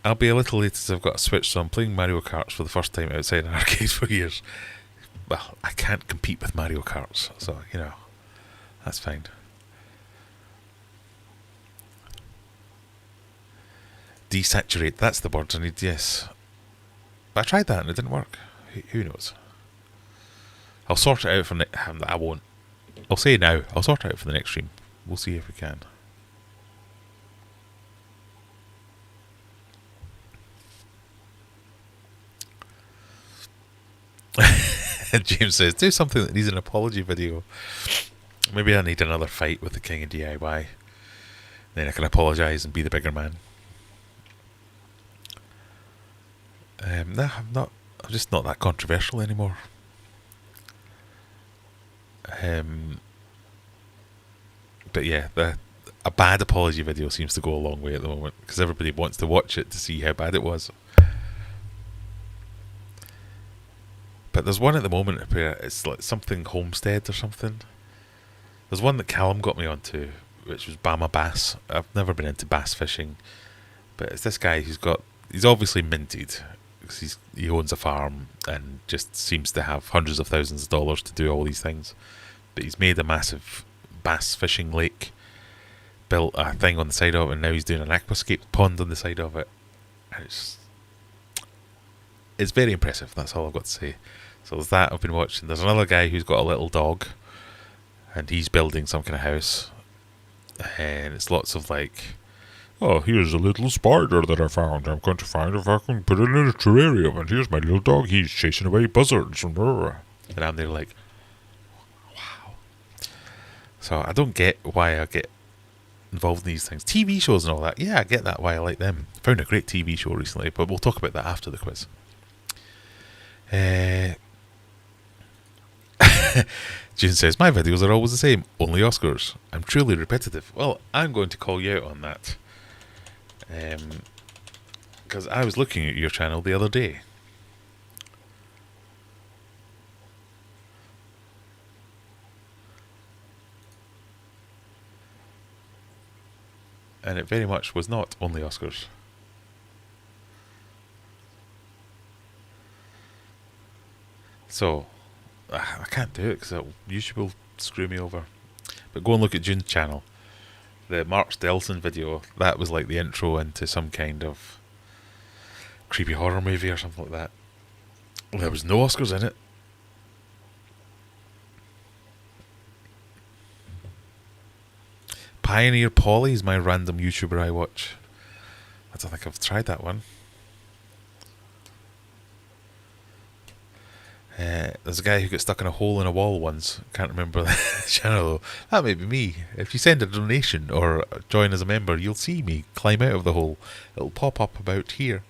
S1: I'll be a little late as I've got a Switch, so I'm playing Mario Kart for the first time outside an arcade for years. Well, I can't compete with Mario Karts, so, you know, that's fine. Desaturate, that's the word I need, yes. But I tried that and it didn't work. Who knows? I'll sort it out for I won't. I'll say now, I'll sort it out for the next stream. We'll see if we can. James says, do something that needs an apology video. Maybe I need another fight with the king of DIY. Then I can apologise and be the bigger man. No, I'm just not that controversial anymore. But yeah, a bad apology video seems to go a long way at the moment, because everybody wants to watch it to see how bad it was. But there's one at the moment where it's like something Homestead or something. There's one that Callum got me onto, which was Bama Bass. I've never been into bass fishing, but it's this guy he's obviously minted, because he owns a farm and just seems to have hundreds of thousands of dollars to do all these things. But he's made a massive bass fishing lake, built a thing on the side of it, and now he's doing an aquascape pond on the side of it. And it's very impressive, that's all I've got to say. So there's that I've been watching. There's another guy who's got a little dog, and he's building some kind of house. And it's lots of like, oh, here's a little spider that I found. I'm going to find if I can put it in a terrarium. And here's my little dog. He's chasing away buzzards. And I'm there like, wow. So I don't get why I get involved in these things. TV shows and all that. Yeah, I get that, why I like them. Found a great TV show recently, but we'll talk about that after the quiz. June says, my videos are always the same, only Oscars. I'm truly repetitive. Well, I'm going to call you out on that. Because I was looking at your channel the other day. And it very much was not only Oscars. So, I can't do it because YouTube will screw me over. But go and look at June's channel. The Mark Stelson video, that was like the intro into some kind of creepy horror movie or something like that. There was no Oscars in it. Pioneer Polly is my random YouTuber I watch. I don't think I've tried that one. There's a guy who got stuck in a hole in a wall once. Can't remember the channel though. That may be me. If you send a donation or join as a member, you'll see me climb out of the hole. It'll pop up about here.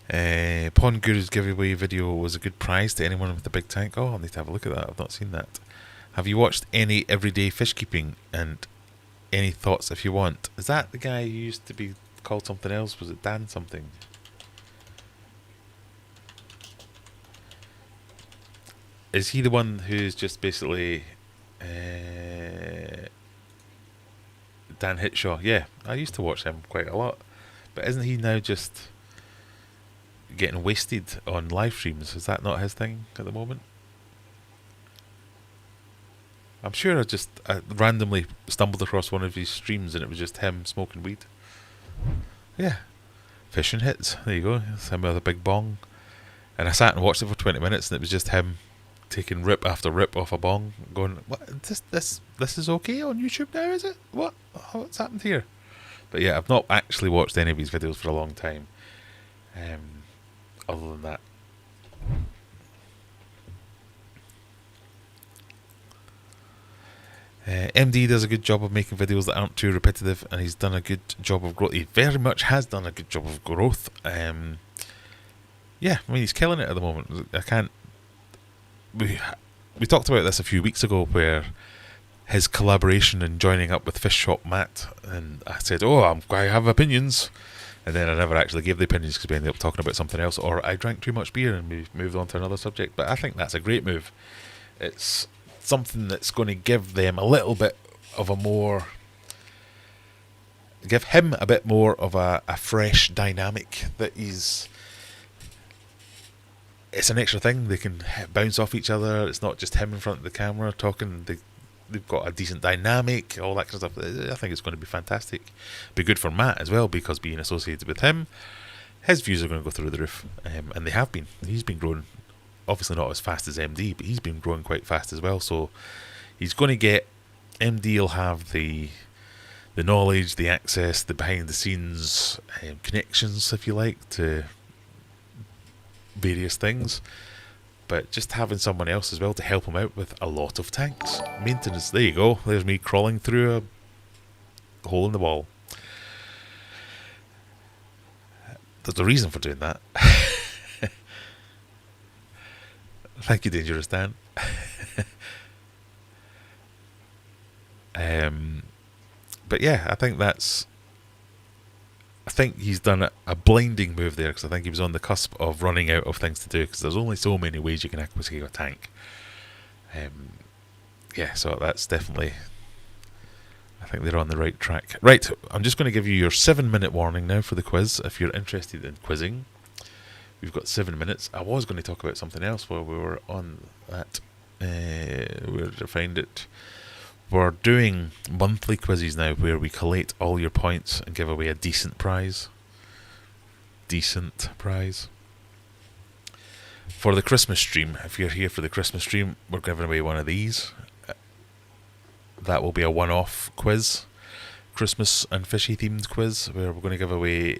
S1: Pond Guru's giveaway video was a good prize to anyone with a big tank. Oh, I'll need to have a look at that. I've not seen that. Have you watched any everyday fish keeping, and any thoughts if you want? Is that the guy who used to be called something else? Was it Dan something? Is he the one who's just basically Dan Hitshaw? Yeah, I used to watch him quite a lot. But isn't he now just getting wasted on live streams? Is that not his thing at the moment? I'm sure I randomly stumbled across one of his streams and it was just him smoking weed. Yeah. Fishing hits. There you go. It's him with a big bong. And I sat and watched it for 20 minutes and it was just him taking rip after rip off a bong, going, what, this is okay on YouTube now, is it? What's happened here? But yeah, I've not actually watched any of his videos for a long time. Other than that. MD does a good job of making videos that aren't too repetitive, and he's done a good job of growth. He very much has done a good job of growth. Yeah, I mean, he's killing it at the moment. We talked about this a few weeks ago, where his collaboration and joining up with Fish Shop Matt, and I said, I have opinions, and then I never actually gave the opinions because we ended up talking about something else, or I drank too much beer and we moved on to another subject. But I think that's a great move. It's something that's going to give them a little bit of give him a bit more of a fresh dynamic that it's an extra thing. They can bounce off each other. It's not just him in front of the camera talking. they've got a decent dynamic, all that kind of stuff. I think it's going to be fantastic. Be good for Matt as well, because being associated with him, his views are going to go through the roof, and they have been. He's been growing, obviously not as fast as MD, but he's been growing quite fast as well. So he's going to get, MD will have the knowledge, the access, the behind the scenes connections, if you like, to various things. But just having someone else as well to help him out with a lot of tanks. Maintenance, there you go. There's me crawling through a hole in the wall. There's a reason for doing that. Thank you, Dangerous Dan. But yeah, I think he's done a blinding move there, because I think he was on the cusp of running out of things to do, because there's only so many ways you can aquatic a tank. Yeah, so that's definitely, I think they're on the right track. Right, I'm just going to give you your 7-minute warning now for the quiz, if you're interested in quizzing. We've got 7 minutes. I was going to talk about something else while we were on that. Where did I find it? We're doing monthly quizzes now, where we collate all your points and give away a decent prize. Decent prize. For the Christmas stream, if you're here for the Christmas stream, we're giving away one of these. That will be a one-off quiz. Christmas and Fishy themed quiz, where we're going to give away...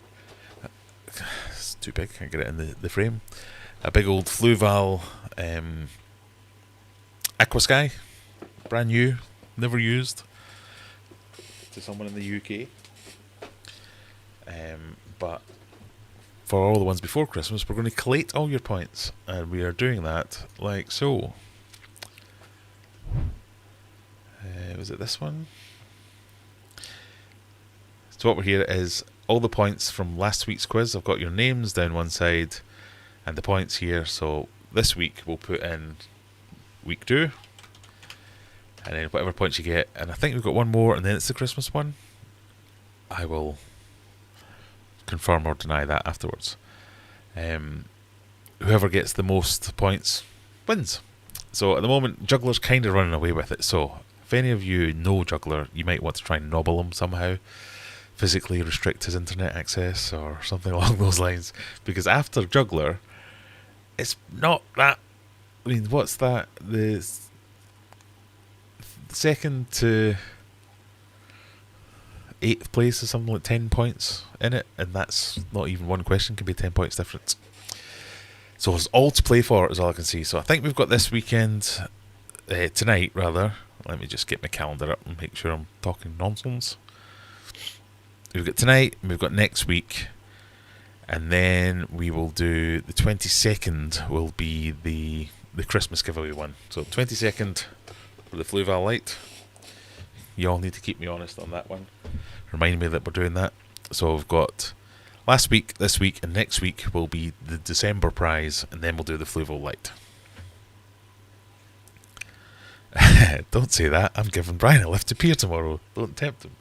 S1: It's too big, can't get it in the frame. A big old Fluval Aquasky. Brand new. Never used, to someone in the UK. But for all the ones before Christmas, we're going to collate all your points, and we are doing that like so. Was it this one? So what we're here is all the points from last week's quiz. I've got your names down one side and the points here. So this week we'll put in week 2. And then whatever points you get. And I think we've got one more, and then it's the Christmas one. I will confirm or deny that afterwards. Whoever gets the most points wins. So at the moment, Juggler's kind of running away with it. So if any of you know Juggler, you might want to try and nobble him somehow. Physically restrict his internet access or something along those lines. Because after Juggler, it's not that... I mean, what's that? The... second to 8th place is something like 10 points in it, and that's not even one question, can be 10 points difference. So it's all to play for, is all I can see. So I think we've got this weekend, tonight rather. Let me just get my calendar up and make sure I'm talking nonsense. We've got tonight, and we've got next week, and then we will do the 22nd will be the Christmas giveaway one. So 22nd for the Fluval Light. You all need to keep me honest on that one. Remind me that we're doing that. So we've got last week, this week, and next week will be the December prize, and then we'll do the Fluval Light. Don't say that. I'm giving Brian a lift to pier tomorrow. Don't tempt him.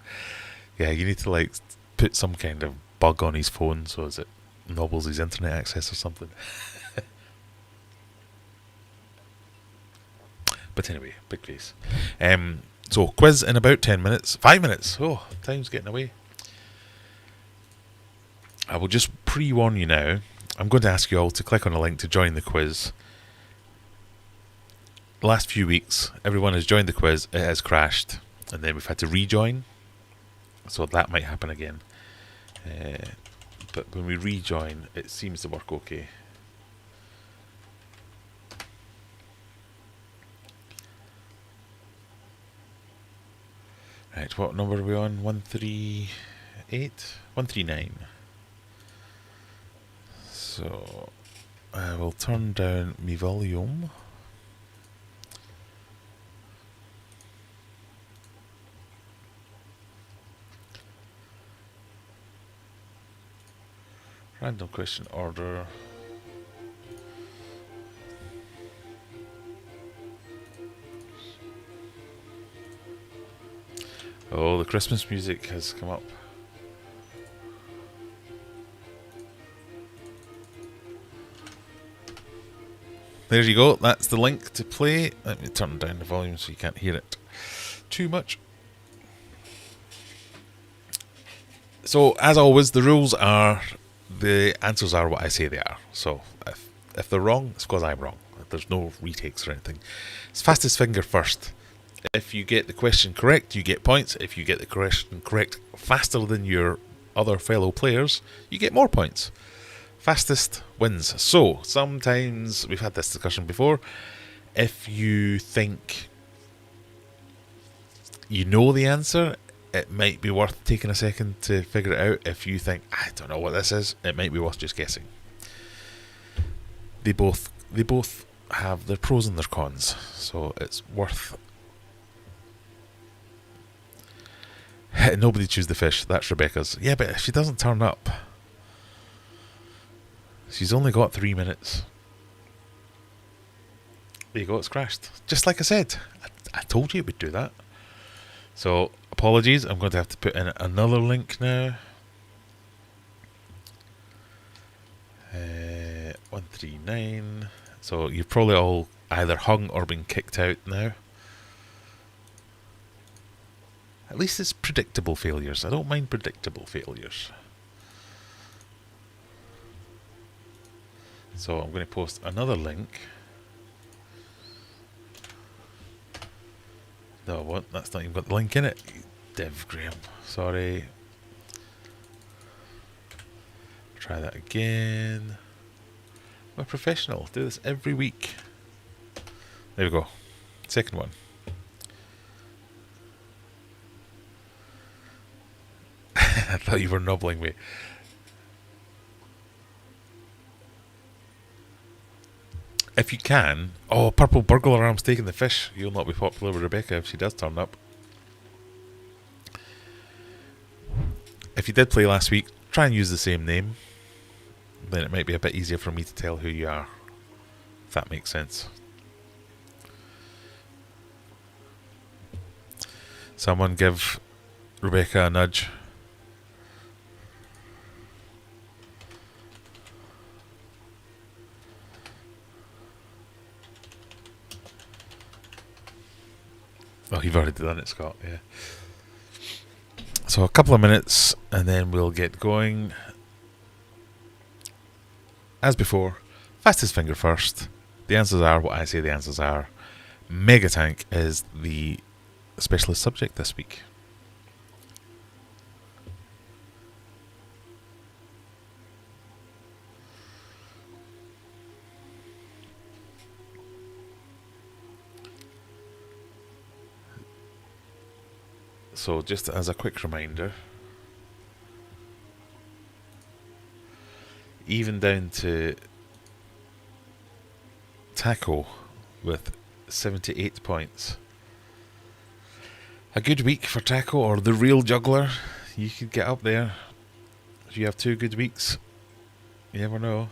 S1: Yeah, you need to like put some kind of bug on his phone so as it nobbles his internet access or something. But anyway, big face. So quiz in about 10 minutes. 5 minutes. Oh, time's getting away. I will just pre-warn you now. I'm going to ask you all to click on a link to join the quiz. The last few weeks, everyone has joined the quiz. It has crashed, and then we've had to rejoin. So that might happen again. But when we rejoin, it seems to work okay. Right, what number are we on? 138? 139. So I will turn down my volume. Random question order. Oh, the Christmas music has come up. There you go, that's the link to play. Let me turn down the volume so you can't hear it. too much. So, as always, the rules are the answers are what I say they are. So, if they're wrong, it's because I'm wrong. There's no retakes or anything. It's fastest finger first. If you get the question correct, you get points. If you get the question correct faster than your other fellow players, you get more points. Fastest wins. So, sometimes, we've had this discussion before, if you think you know the answer, it might be worth taking a second to figure it out. If you think, I don't know what this is, it might be worth just guessing. They both have their pros and their cons, so it's worth... Nobody choose the fish, that's Rebecca's. Yeah, but if she doesn't turn up, she's only got 3 minutes. There you go, it's crashed. Just like I said, I told you it would do that. So, apologies, I'm going to have to put in another link now. 139. So, you've probably all either hung or been kicked out now. At least it's predictable failures. I don't mind predictable failures. So, I'm going to post another link. No, what? That's not even got the link in it. Div, Graham. Sorry. Try that again. I'm a professional. Do this every week. There we go. Second one. I thought you were nobbling me. If you can... Oh, purple burglar arms taking the fish. You'll not be popular with Rebecca if she does turn up. If you did play last week, try and use the same name. Then it might be a bit easier for me to tell who you are. If that makes sense. Someone give Rebecca a nudge. Oh, you've already done it, Scott, yeah. So a couple of minutes and then we'll get going. As before, fastest finger first. The answers are what I say the answers are. Megatank is the specialist subject this week. So just as a quick reminder, even down to Taco with 78 points. A good week for Taco or the real juggler. You could get up there. If you have 2 good weeks, you never know.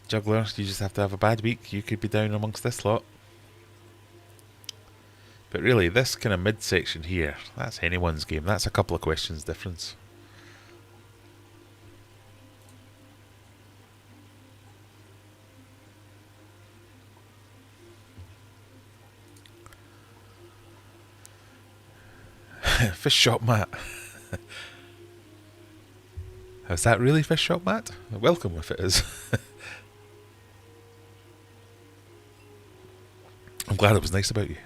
S1: Juggler, you just have to have a bad week. You could be down amongst this lot. But really, this kind of midsection here, that's anyone's game. That's a couple of questions difference. Fish shop Matt. Is that really Fish shop Matt? Welcome if it is. I'm glad it was nice about you.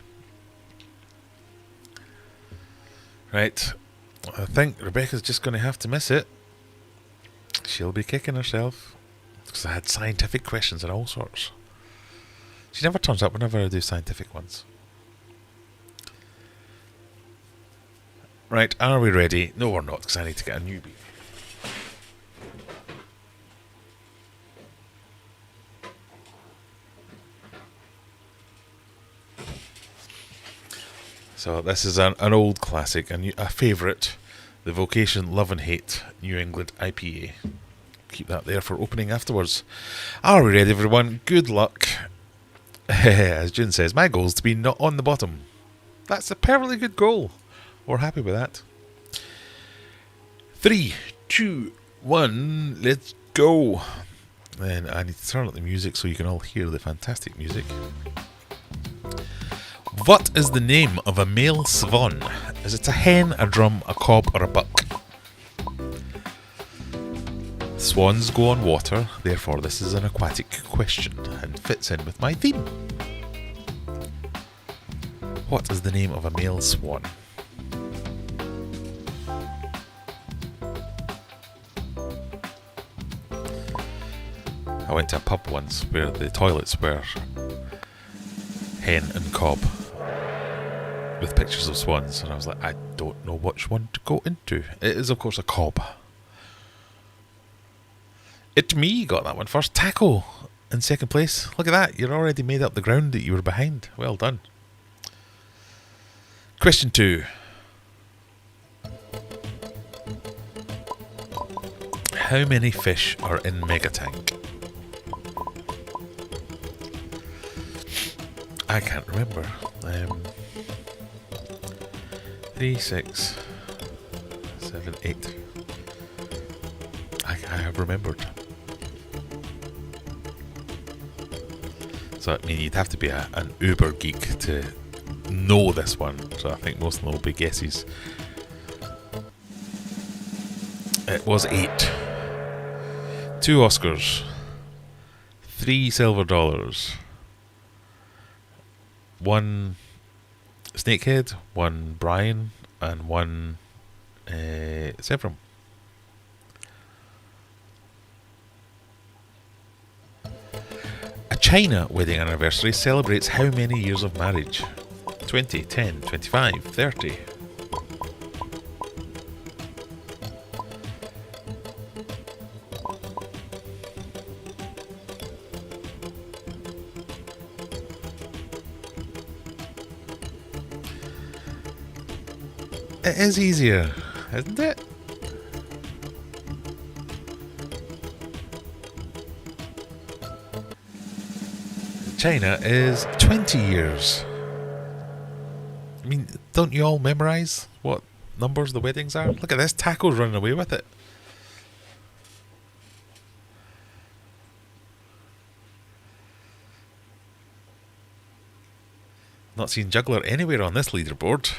S1: Right, I think Rebecca's just going to have to miss it. She'll be kicking herself. Because I had scientific questions and all sorts. She never turns up whenever I do scientific ones. Right, are we ready? No, we're not, because I need to get a newbie. So this is an old classic, a favourite, the Vocation Love and Hate New England IPA. Keep that there for opening afterwards. Are we ready, everyone? Good luck. As June says, my goal is to be not on the bottom. That's a perfectly good goal. We're happy with that. 3, 2, 1, let's go. And I need to turn up the music so you can all hear the fantastic music. What is the name of a male swan? Is it a hen, a drum, a cob, or a buck? Swans go on water, therefore this is an aquatic question and fits in with my theme. What is the name of a male swan? I went to a pub once where the toilets were hen and cob with pictures of swans, and I was like, I don't know which one to go into. It is, of course, a cob. It me got that one first. Taco in second place. Look at that. You're already made up the ground that you were behind. Well done. Question 2. How many fish are in Megatank? I can't remember. 3, 6, 7, 8. I have remembered. So I mean, you'd have to be an uber geek to know this one. So I think most of them will be guesses. It was 8. 2 Oscars. 3 silver dollars. 1 snakehead, 1 Brian, and 1 Severum. A China wedding anniversary celebrates how many years of marriage? 20, 10, 25, 30. It is easier, isn't it? China is 20 years. I mean, don't you all memorise what numbers the weddings are? Look at this, Taco's running away with it. Not seen Juggler anywhere on this leaderboard.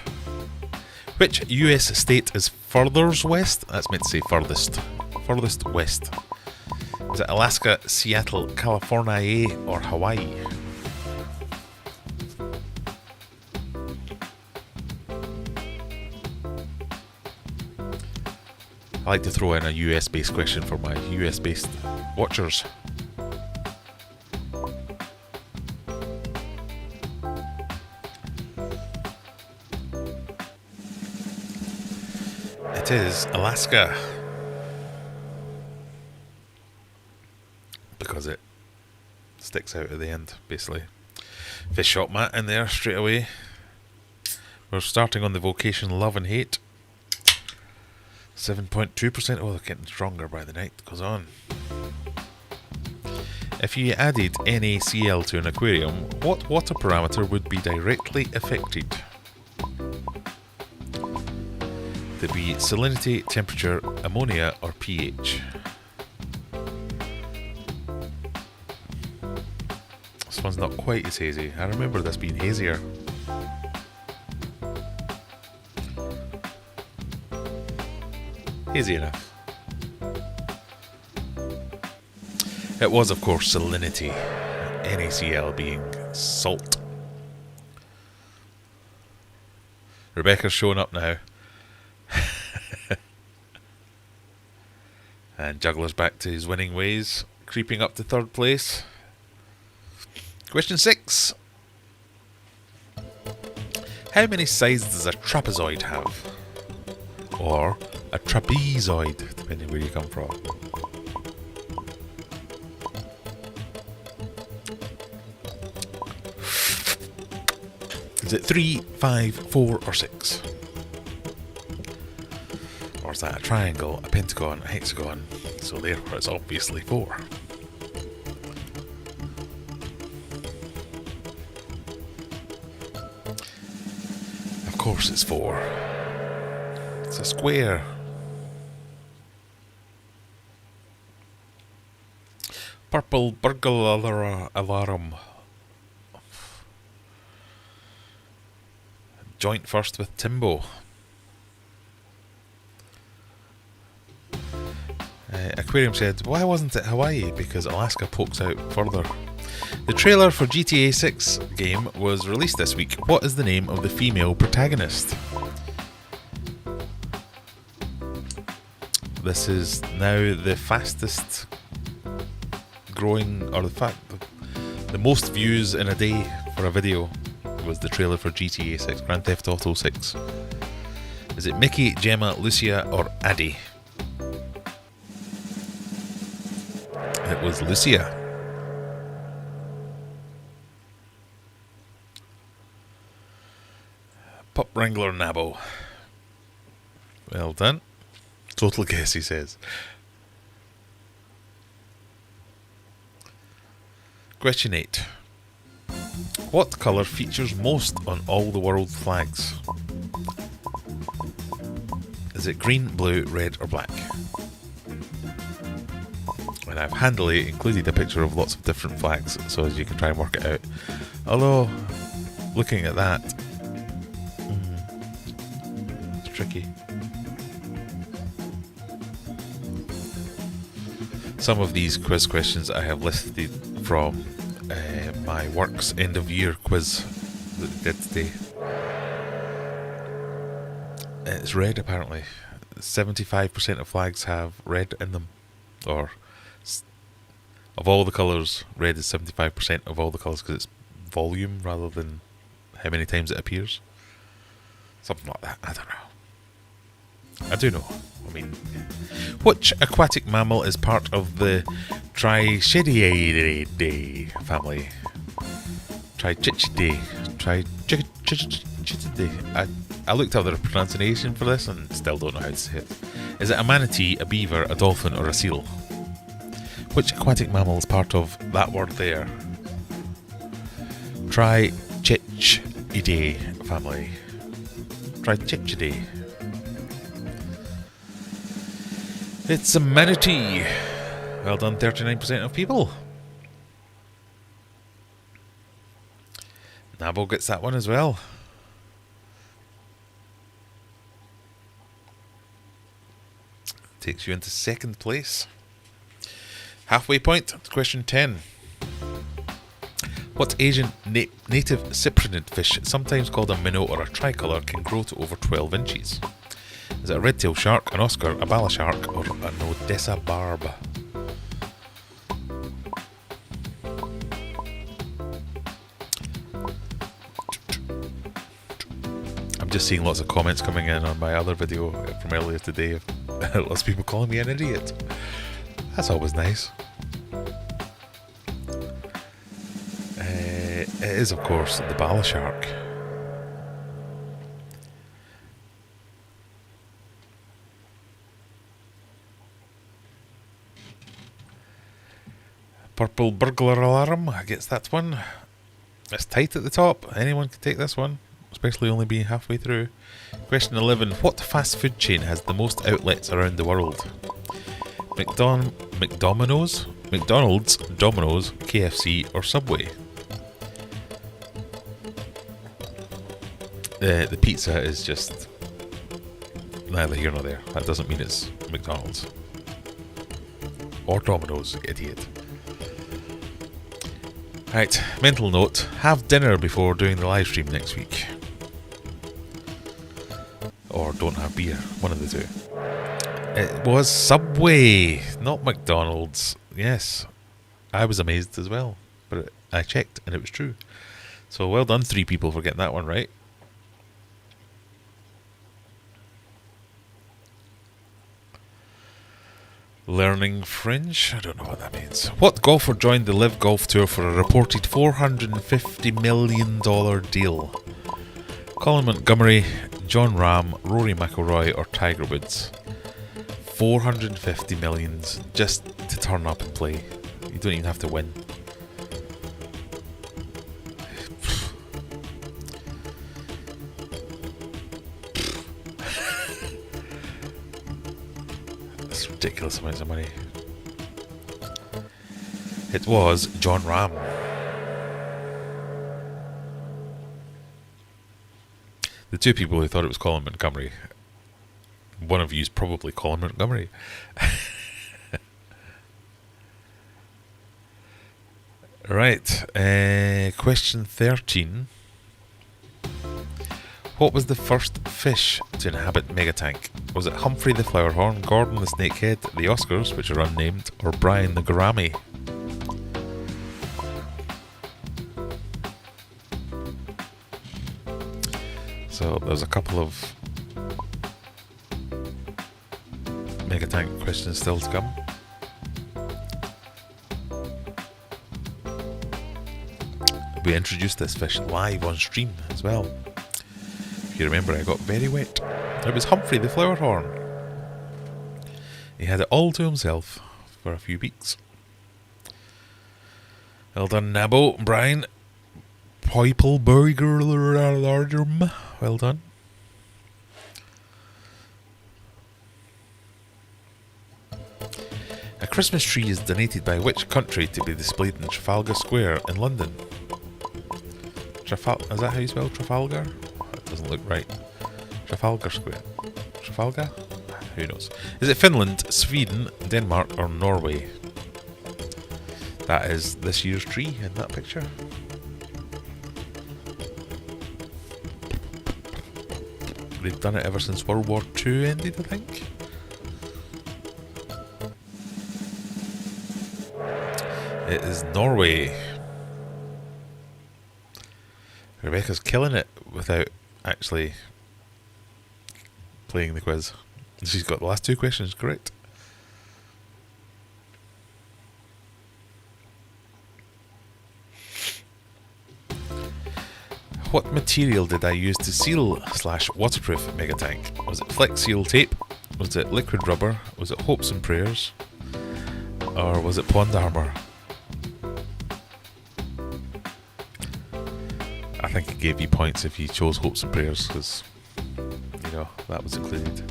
S1: Which US state is furthest west? That's meant to say furthest. Furthest west. Is it Alaska, Seattle, California, or Hawaii? I like to throw in a US-based question for my US-based watchers. It is Alaska. Because it sticks out at the end, basically. Fish shop Matt in there straight away. We're starting on the vocation love and hate. 7.2%. Oh, they're getting stronger by the night. Goes on. If you added NaCl to an aquarium, what water parameter would be directly affected? There'd be salinity, temperature, ammonia, or pH. This one's not quite as hazy. I remember this being hazier. Hazy enough. It was, of course, salinity. NaCl being salt. Rebecca's showing up now. And Juggler's back to his winning ways, creeping up to third place. Question 6. How many sides does a trapezoid have? Or a trapezoid, depending where you come from. Is it 3, 5, 4, or 6? Or is that a triangle, a pentagon, a hexagon? So therefore it's obviously 4. Of course it's 4. It's a square. Purple burglar alarm. joint first with Timbo. Aquarium said, why wasn't it Hawaii? Because Alaska pokes out further. The trailer for GTA 6 game was released this week. What is the name of the female protagonist? This is now the fastest growing, or the most views in a day for a video was the trailer for GTA 6, Grand Theft Auto 6. Is it Mickey, Gemma, Lucia, or Addie? It was Lucia. Pup Wrangler Nabo. Well done. Total guess, he says. Question 8. What colour features most on all the world flags? Is it green, blue, red or black? And I've handily included a picture of lots of different flags so as you can try and work it out. Although, looking at that, it's tricky. Some of these quiz questions I have listed from my work's end of year quiz that I did today. It's red apparently. 75% of flags have red in them. Or of all the colours, red is 75% of all the colours because it's volume rather than how many times it appears. Something like that. I don't know. I do know. I mean, which aquatic mammal is part of the Trichididae family? Trichididae. I looked up the pronunciation for this and still don't know how to say it. Is it a manatee, a beaver, a dolphin, or a seal? Which aquatic mammal is part of that word there? Trichididae family. Trichididae. It's a manatee. Well done, 39% of people. Nabo gets that one as well. Takes you into second place. Halfway point, question 10. What Asian native cyprinid fish, sometimes called a minnow or a tricolour, can grow to over 12 inches? Is it a red-tailed shark, an Oscar, a bala shark, or an Odessa barb? I'm just seeing lots of comments coming in on my other video from earlier today of lots of people calling me an idiot. That's always nice. It is, of course, the bala shark. Purple burglar alarm gets that one. It's tight at the top. Anyone can take this one, especially only being halfway through. Question 11. What fast food chain has the most outlets around the world? McDonald's, Domino's, KFC or Subway? The pizza is just neither here nor there. That doesn't mean it's McDonald's. Or Domino's, idiot. Right, mental note. Have dinner before doing the live stream next week. Or don't have beer. One of the two. It was Subway, not McDonald's. Yes, I was amazed as well. But I checked and it was true. So well done, 3 people for getting that one right. Learning French? I don't know what that means. What golfer joined the Live Golf Tour for a reported $450 million deal? Colin Montgomery, John Rahm, Rory McIlroy or Tiger Woods? 450 million just to turn up and play. You don't even have to win. Ridiculous amounts of money. It was John Rahm. The two people who thought it was Colin Montgomery. One of you's probably Colin Montgomery. Right, question 13. What was the first fish to inhabit Megatank? Was it Humphrey the Flowerhorn, Gordon the Snakehead, the Oscars, which are unnamed, or Brian the Gourami? So there's a couple of Megatank questions still to come. We introduced this fish live on stream as well. If you remember, I got very wet. It was Humphrey the Flowerhorn. He had it all to himself for a few weeks. Well done, Nabo, Brian. Poipelberger. Well done. A Christmas tree is donated by which country to be displayed in Trafalgar Square in London? Is that how you spell Trafalgar? That doesn't look right. Trafalgar Square. Trafalgar? Who knows? Is it Finland, Sweden, Denmark, or Norway? That is this year's tree in that picture. They've done it ever since World War II ended, I think. It is Norway. Rebecca's killing it without actually playing the quiz. She's got the last two questions correct. What material did I use to seal / waterproof Megatank? Was it Flex Seal tape? Was it liquid rubber? Was it hopes and prayers? Or was it pond armour? I think it gave you points if you chose hopes and prayers, because, you know, that was included.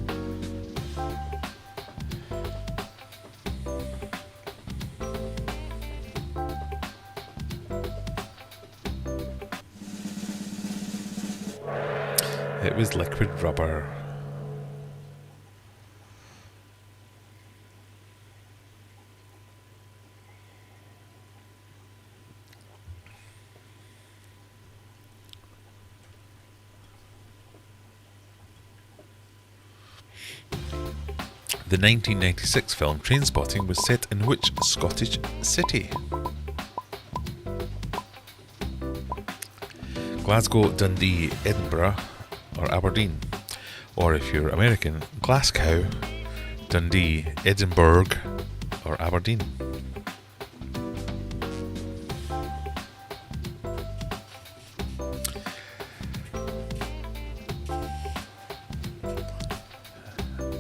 S1: It was liquid rubber. The 1996 film Trainspotting was set in which Scottish city? Glasgow, Dundee, Edinburgh, or Aberdeen? Or if you're American, Glasgow, Dundee, Edinburgh, or Aberdeen?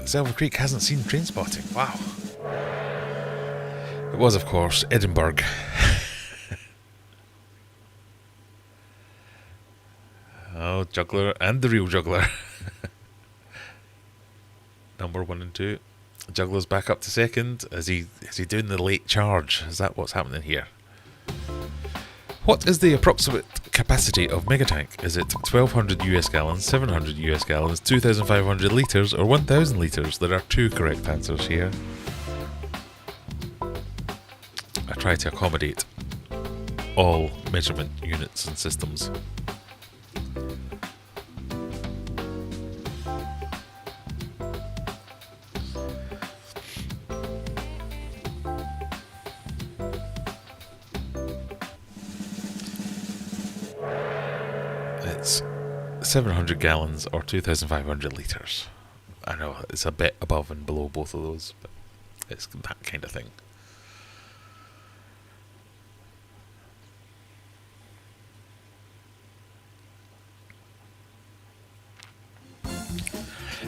S1: Silver Creek hasn't seen Trainspotting. Wow. It was, of course, Edinburgh. Oh, Juggler and the real Juggler. Number 1 and 2. Juggler's back up to second. Is he doing the late charge? Is that what's happening here? What is the approximate capacity of Megatank? Is it 1200 US gallons, 700 US gallons, 2500 litres, or 1000 litres? There are 2 correct answers here. I try to accommodate all measurement units and systems. It's 700 gallons or 2,500 litres. I know it's a bit above and below both of those, but it's that kind of thing.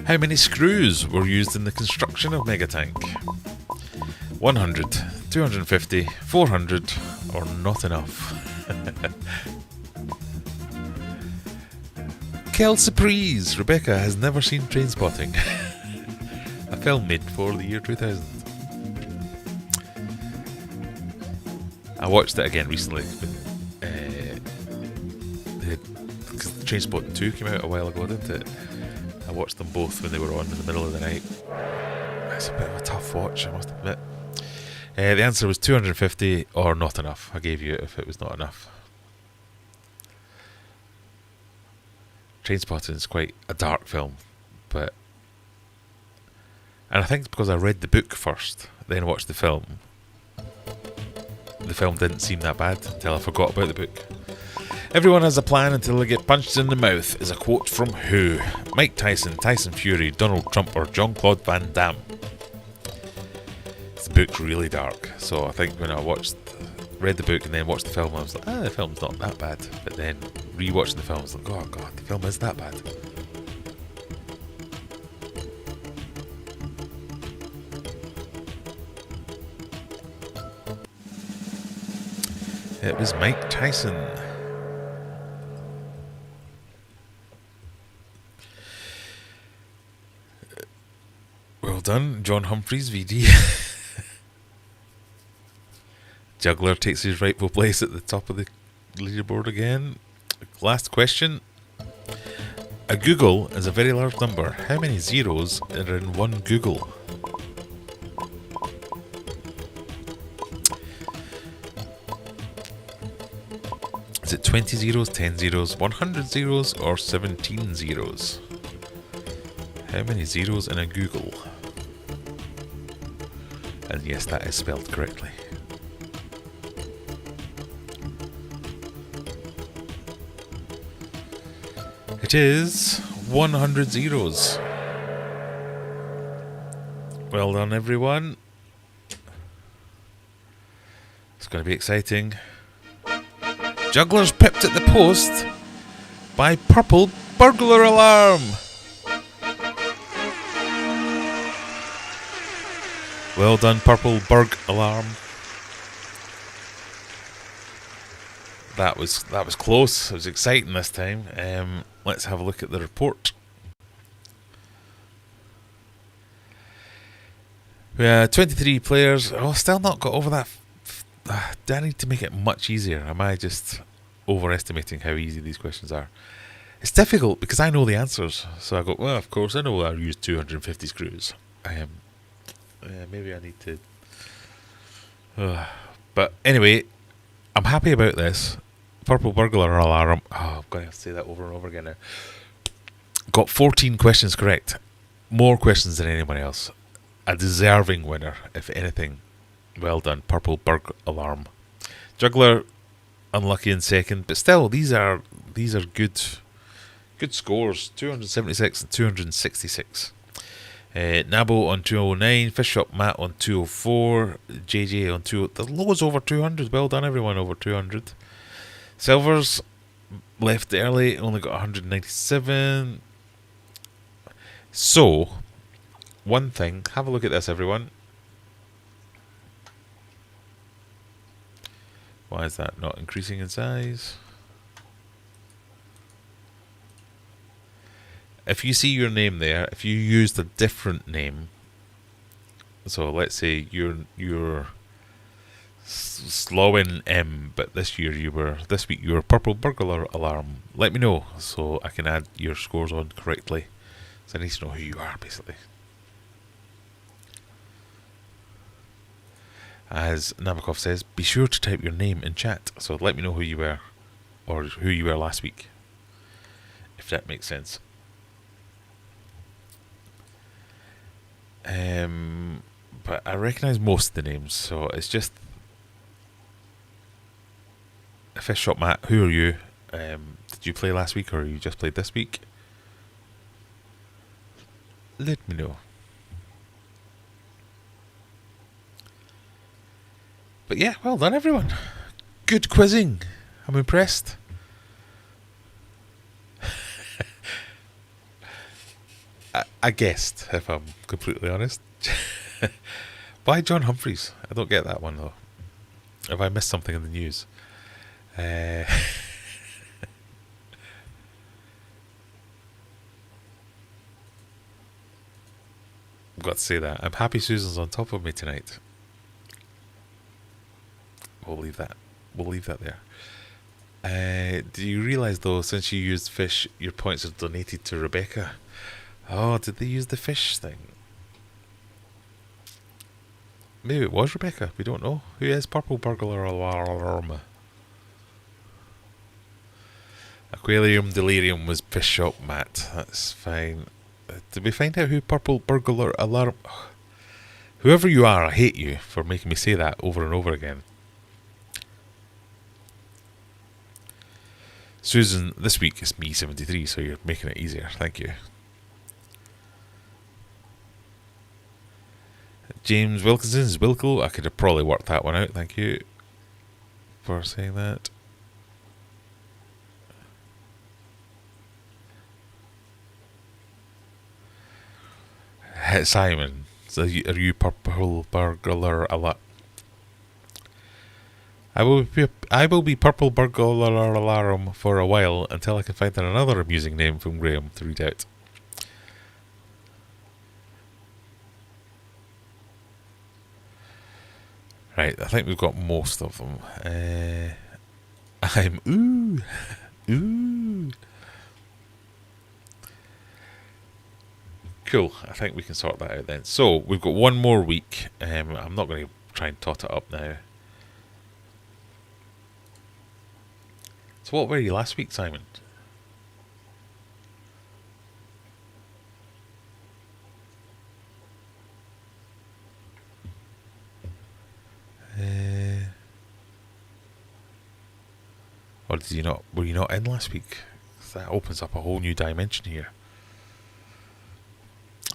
S1: How many screws were used in the construction of Megatank? 100, 250, 400, or not enough? Quelle surprise! Rebecca has never seen Trainspotting. A film made before the year 2000. I watched it again recently. Because Trainspotting 2 came out a while ago, didn't it? I watched them both when they were on in the middle of the night. It's a bit of a tough watch, I must admit. The answer was 250 or not enough. I gave you it if it was not enough. Trainspotting is quite a dark film, but... And I think it's because I read the book first, then watched the film. The film didn't seem that bad until I forgot about the book. Everyone has a plan until they get punched in the mouth is a quote from who? Mike Tyson, Tyson Fury, Donald Trump or Jean-Claude Van Damme? The book's really dark, so I think when I read the book and then watched the film, I was like, the film's not that bad. But then rewatching the film, I was like, oh god, the film is that bad. It was Mike Tyson. Well done, John Humphreys, VD. Juggler takes his rightful place at the top of the leaderboard again. Last question. A Google is a very large number. How many zeros are in one Google? Is it 20 zeros, 10 zeros, 100 zeros, or 17 zeros? How many zeros in a Google? And yes, that is spelled correctly. It is 100 zeros. Well done, everyone. It's going to be exciting. Juggler's pipped at the post by Purple Burglar Alarm. Well done, Purple Burg Alarm. That was close. It was exciting this time. Let's have a look at the report. We had 23 players. Oh, still not got over that. Do I need to make it much easier? Am I just overestimating how easy these questions are? It's difficult because I know the answers. So I go, well, of course, I know I used 250 screws. Maybe I need to... But anyway, I'm happy about this. Purple Burglar Alarm. Oh, I'm going to have to say that over and over again now. Got 14 questions correct. More questions than anyone else. A deserving winner, if anything. Well done, Purple Burg Alarm. Juggler, unlucky in second, but still, these are good scores. 276 and 266. Nabo on 209, Fish Shop Matt on 204, JJ on 2. The lows over 200. Well done, everyone, over 200. Silvers left early, only got 197. So, one thing, have a look at this, everyone. Why is that not increasing in size? If you see your name there, if you used a different name, so let's say you're Slowin M, but this week you were Purple Burglar Alarm. Let me know so I can add your scores on correctly. So I need to know who you are, basically. As Nabokov says, be sure to type your name in chat. So let me know who you were, or who you were last week, if that makes sense. But I recognise most of the names, so it's just Fish Shop Matt. Who are you? Did you play last week, or you just played this week? Let me know. But yeah, well done, everyone. Good quizzing. I'm impressed. I guessed, if I'm completely honest. Why John Humphreys? I don't get that one, though. Have I missed something in the news? I've got to say that. I'm happy Susan's on top of me tonight. We'll leave that there. Do you realise though, since you used fish, your points are donated to Rebecca? Oh, did they use the fish thing? Maybe it was Rebecca. We don't know. Who is Purple Burglar Alarm? Aquarium Delirium was Fish Shop Matt. That's fine. Did we find out who Purple Burglar Alarm? Whoever you are, I hate you for making me say that over and over again. Susan, this week is me 73, so you're making it easier. Thank you. James Wilkinson's Wilco. I could have probably worked that one out. Thank you for saying that. Simon, so are you Purple Burglar Alarm? I will be Purple Burglar Alarm for a while until I can find another amusing name from Graham to read out. Right, I think we've got most of them. I'm ooh. Cool. I think we can sort that out then. So we've got one more week. I'm not going to try and tot it up now. So what were you last week, Simon? Or did you not? Were you not in last week? That opens up a whole new dimension here.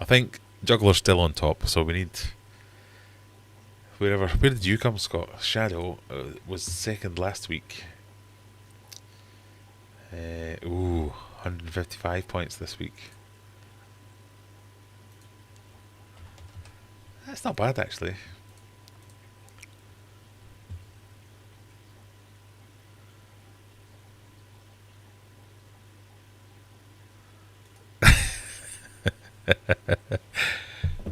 S1: I think Juggler's still on top, so we need. Where did you come, Scott? Shadow was second last week. 155 points this week. That's not bad, actually.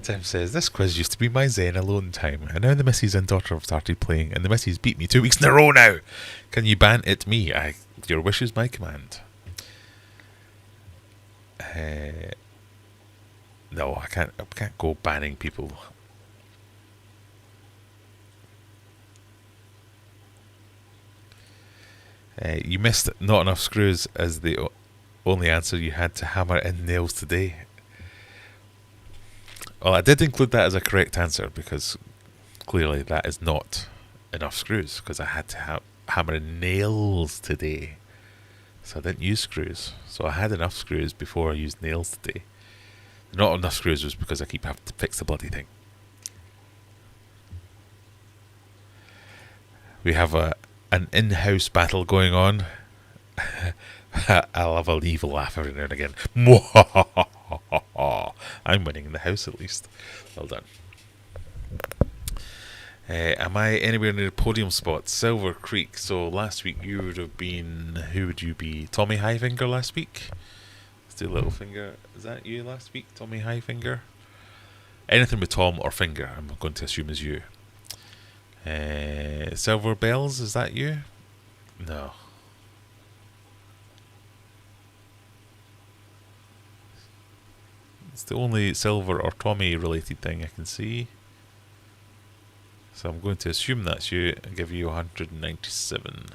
S1: Tim says, this quiz used to be my zen alone time, and now the missus and daughter have started playing, and the missus beat me 2 weeks in a row now. Can you ban it me? Your wish is my command. No, I can't go banning people. You missed not enough screws as the only answer. You had to hammer in nails today. Well, I did include that as a correct answer because clearly that is not enough screws because I had to hammer in nails today. So I didn't use screws. So I had enough screws before I used nails today. Not enough screws was because I keep having to fix the bloody thing. We have an in-house battle going on. I'll have an evil laugh every now and again. I'm winning in the house at least. Well done. Am I anywhere near podium spot? Silver Creek. So last week you would have been. Who would you be? Tommy Highfinger last week? Let's do Littlefinger. Is that you last week? Tommy Highfinger? Anything with Tom or Finger, I'm going to assume is you. Silver Bells, is that you? No. It's the only Silver or Tommy related thing I can see. So I'm going to assume that's you and give you 197.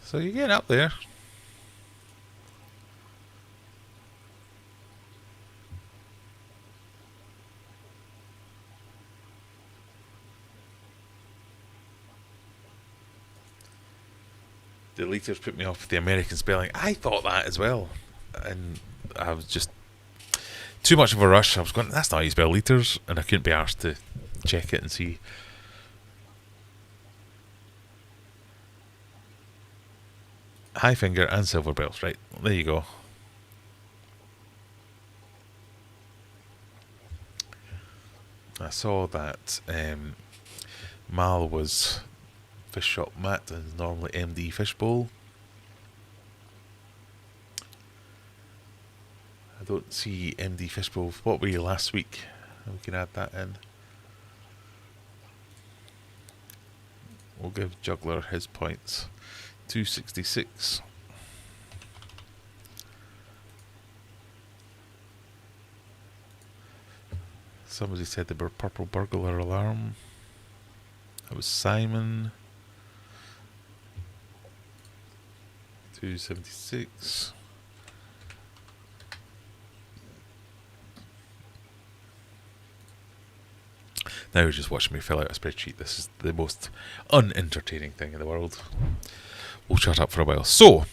S1: So you're getting up there. The letters put me off with the American spelling. I thought that as well. And I was just too much of a rush. I was going, that's not how you spell liters, and I couldn't be arsed to check it and see. Highfinger and Silver Bells, right? There you go. I saw that Mal was Fish Shop Matt and normally MD Fishbowl. I don't see MD Fishbowl. What were you last week? We can add that in. We'll give Juggler his points. 266. Somebody said they were purple burglar alarm. That was Simon. 276. Now you're just watching me fill out a spreadsheet. This is the most unentertaining thing in the world. We'll shut up for a while. So,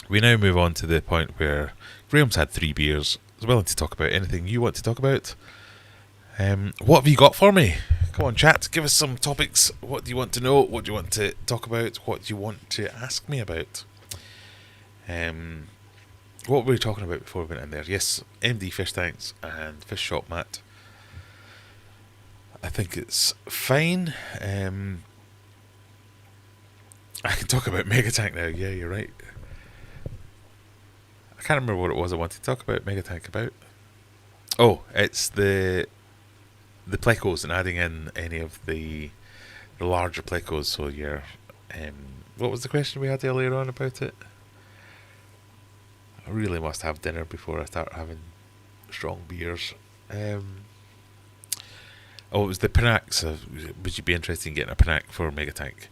S1: we now move on to the point where Graham's had 3 beers. He's willing to talk about anything you want to talk about. What have you got for me? Come on, chat. Give us some topics. What do you want to know? What do you want to talk about? What do you want to ask me about? What were we talking about before we went in there? Yes, MD fish tanks and fish shop mat. I think it's fine. I can talk about Megatank now. Yeah, you're right. I can't remember what it was I wanted to talk about Megatank about. Oh, it's the plecos and adding in any of the larger plecos. So your what was the question we had earlier on about it? I really must have dinner before I start having strong beers. Oh, it was the Panax. Would you be interested in getting a Panac for Megatank?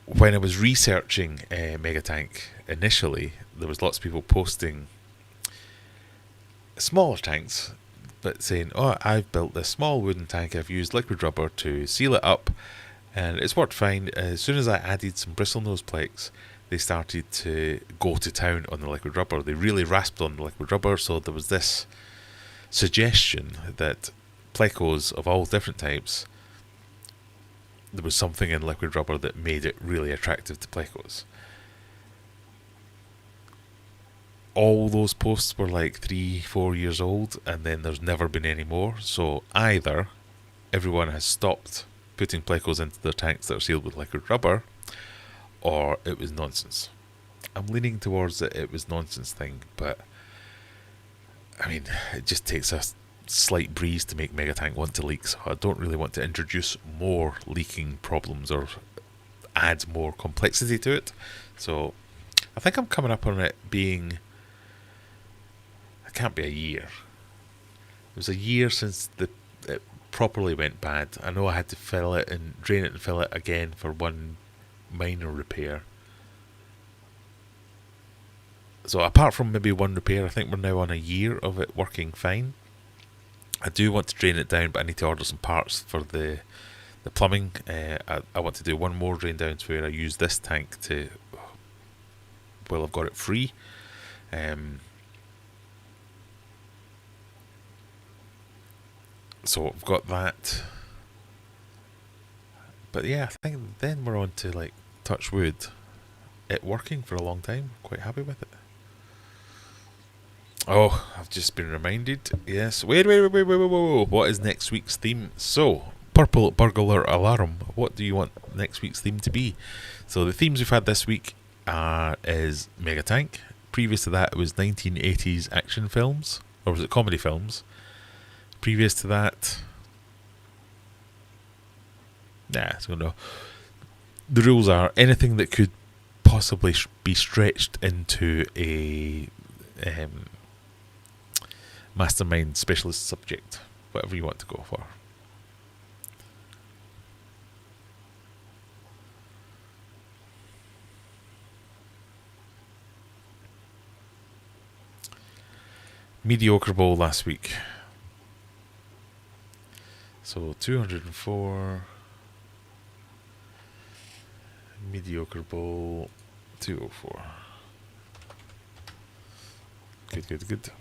S1: When I was researching Megatank initially, there was lots of people posting smaller tanks, but saying, "Oh, I've built this small wooden tank. I've used liquid rubber to seal it up, and it's worked fine." As soon as I added some bristlenose plex, they started to go to town on the liquid rubber. They really rasped on the liquid rubber, so there was this suggestion that plecos of all different types, there was something in liquid rubber that made it really attractive to plecos. All those posts were like 3-4 years old, and then there's never been any more. So either everyone has stopped putting plecos into their tanks that are sealed with liquid rubber, or it was nonsense. I'm leaning towards it was nonsense thing, but I mean, it just takes a slight breeze to make Megatank want to leak, so I don't really want to introduce more leaking problems or add more complexity to it. So I think I'm coming up on it being, it can't be a year. It was a year since it properly went bad. I know I had to fill it and drain it and fill it again for one minor repair. So apart from maybe one repair, I think we're now on a year of it working fine. I do want to drain it down, but I need to order some parts for the plumbing. I want to do one more drain downs where I use this tank to, well, I've got it free. So I've got that. But yeah, I think then we're on to like touch wood. It working for a long time. Quite happy with it. Oh, I've just been reminded. Yes. Wait. What is next week's theme? So, Purple Burglar Alarm. What do you want next week's theme to be? So, the themes we've had this week is Megatank. Previous to that, it was 1980s action films. Or was it comedy films? Previous to that... I don't know. The rules are anything that could possibly be stretched into a... mastermind specialist subject, whatever you want to go for. Mediocre bowl last week. So 204. Mediocre bowl 204. Good.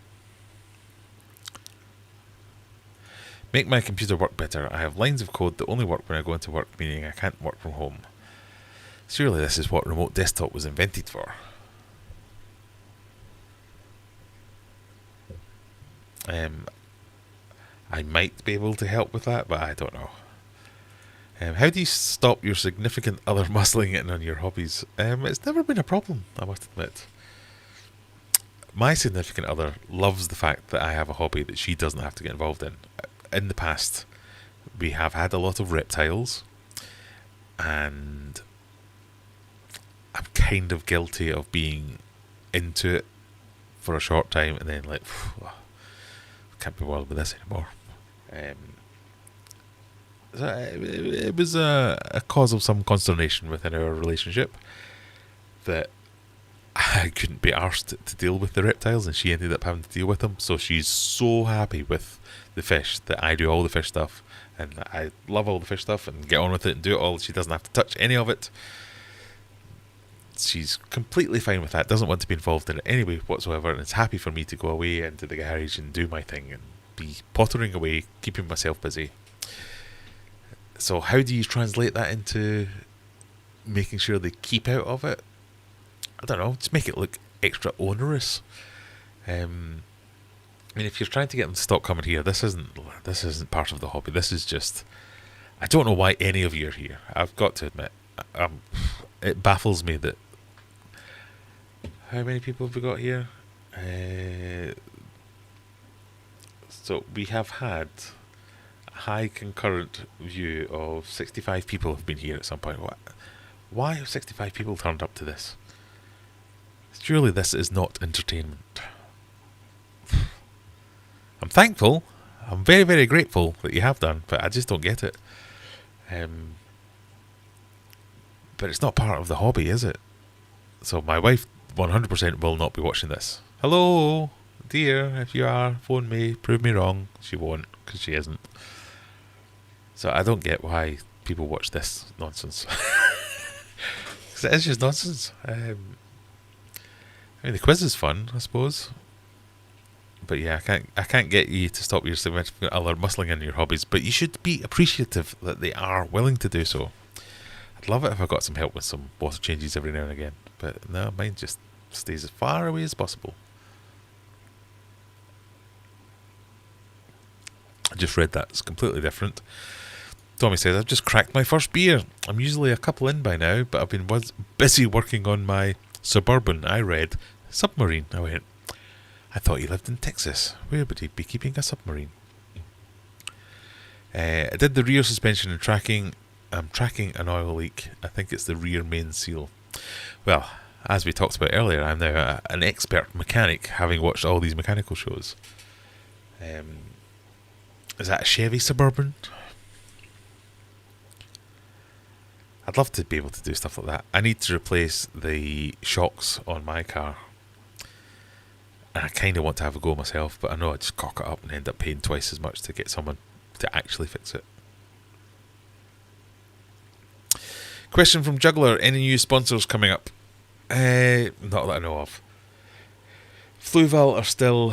S1: Make my computer work better. I have lines of code that only work when I go into work, meaning I can't work from home. Surely this is what remote desktop was invented for. I might be able to help with that, but I don't know. How do you stop your significant other muscling in on your hobbies? It's never been a problem, I must admit. My significant other loves the fact that I have a hobby that she doesn't have to get involved in. In the past, We have had a lot of reptiles, and I'm kind of guilty of being into it for a short time and then like, can't be bothered with this anymore. So it was a cause of some consternation within our relationship that I couldn't be arsed to deal with the reptiles, and she ended up having to deal with them. So she's so happy with the fish that I do all the fish stuff, and I love all the fish stuff and get on with it and do it all. She doesn't have to touch any of it. She's completely fine with that, doesn't want to be involved in it anyway whatsoever, and is happy for me to go away into the garage and do my thing and be pottering away, keeping myself busy. So how do you translate that into making sure they keep out of it? I don't know, just make it look extra onerous. I mean, if you're trying to get them to stop coming here, this isn't part of the hobby. This is just, I don't know why any of you are here. I've got to admit, it baffles me that, how many people have we got here? So we have had a high concurrent view of 65 people have been here at some point. Why have 65 people turned up to this? Surely this is not entertainment. I'm thankful. I'm very, very grateful that you have done, but I just don't get it. But it's not part of the hobby, is it? So my wife 100% will not be watching this. Hello, dear, if you are, phone me, prove me wrong. She won't, because she isn't. So I don't get why people watch this nonsense. Because it is just nonsense. I mean, the quiz is fun, I suppose. But yeah, I can't get you to stop your significant other muscling in your hobbies, but you should be appreciative that they are willing to do so. I'd love it if I got some help with some water changes every now and again, but no, mine just stays as far away as possible. I just read that. It's completely different. Tommy says, I've just cracked my first beer. I'm usually a couple in by now, but I've been busy working on my Suburban. I read submarine. I went, I thought you lived in Texas. Where would he be keeping a submarine? I did the rear suspension and tracking. I'm tracking an oil leak. I think it's the rear main seal. Well, as we talked about earlier, I'm now an expert mechanic, having watched all these mechanical shows. Is that a Chevy Suburban? I'd love to be able to do stuff like that. I need to replace the shocks on my car. And I kind of want to have a go myself, but I know I'd just cock it up and end up paying twice as much to get someone to actually fix it. Question from Juggler. Any new sponsors coming up? Not that I know of. Fluval are still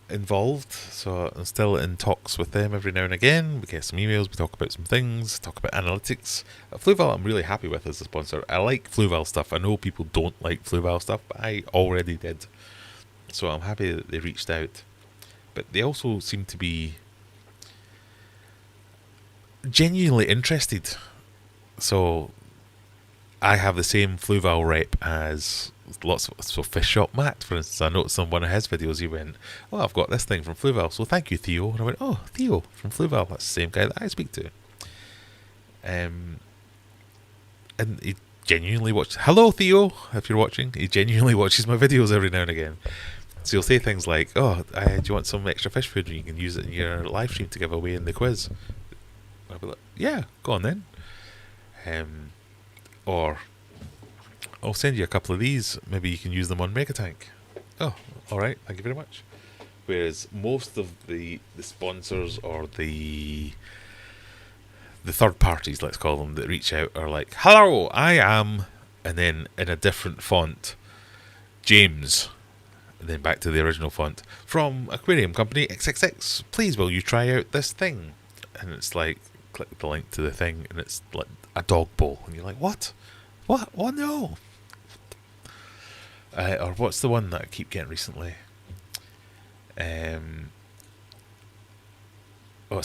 S1: involved, so I'm still in talks with them every now and again. We get some emails, we talk about some things, talk about analytics. Fluval I'm really happy with as a sponsor. I like Fluval stuff. I know people don't like Fluval stuff, but I already did. So I'm happy that they reached out. But they also seem to be genuinely interested. So I have the same Fluval rep as lots of, so Fish Shop Matt, for instance. I noticed on one of his videos he went, oh, I've got this thing from Fluval, so thank you, Theo. And I went, oh, Theo from Fluval, that's the same guy that I speak to. And he genuinely watches. Hello, Theo, if you're watching. He genuinely watches my videos every now and again. So he'll say things like, oh, do you want some extra fish food? And you can use it in your live stream to give away in the quiz. I'll be like, yeah, go on then. Or I'll send you a couple of these. Maybe you can use them on Megatank. Oh, alright, thank you very much. Whereas most of the sponsors or the third parties, let's call them, that reach out are like, hello, I am, and then in a different font, James, and then back to the original font, from Aquarium Company XXX, please will you try out this thing? And it's like, click the link to the thing, and it's like a dog bowl, and you're like, what? Oh no! Or what's the one that I keep getting recently? It's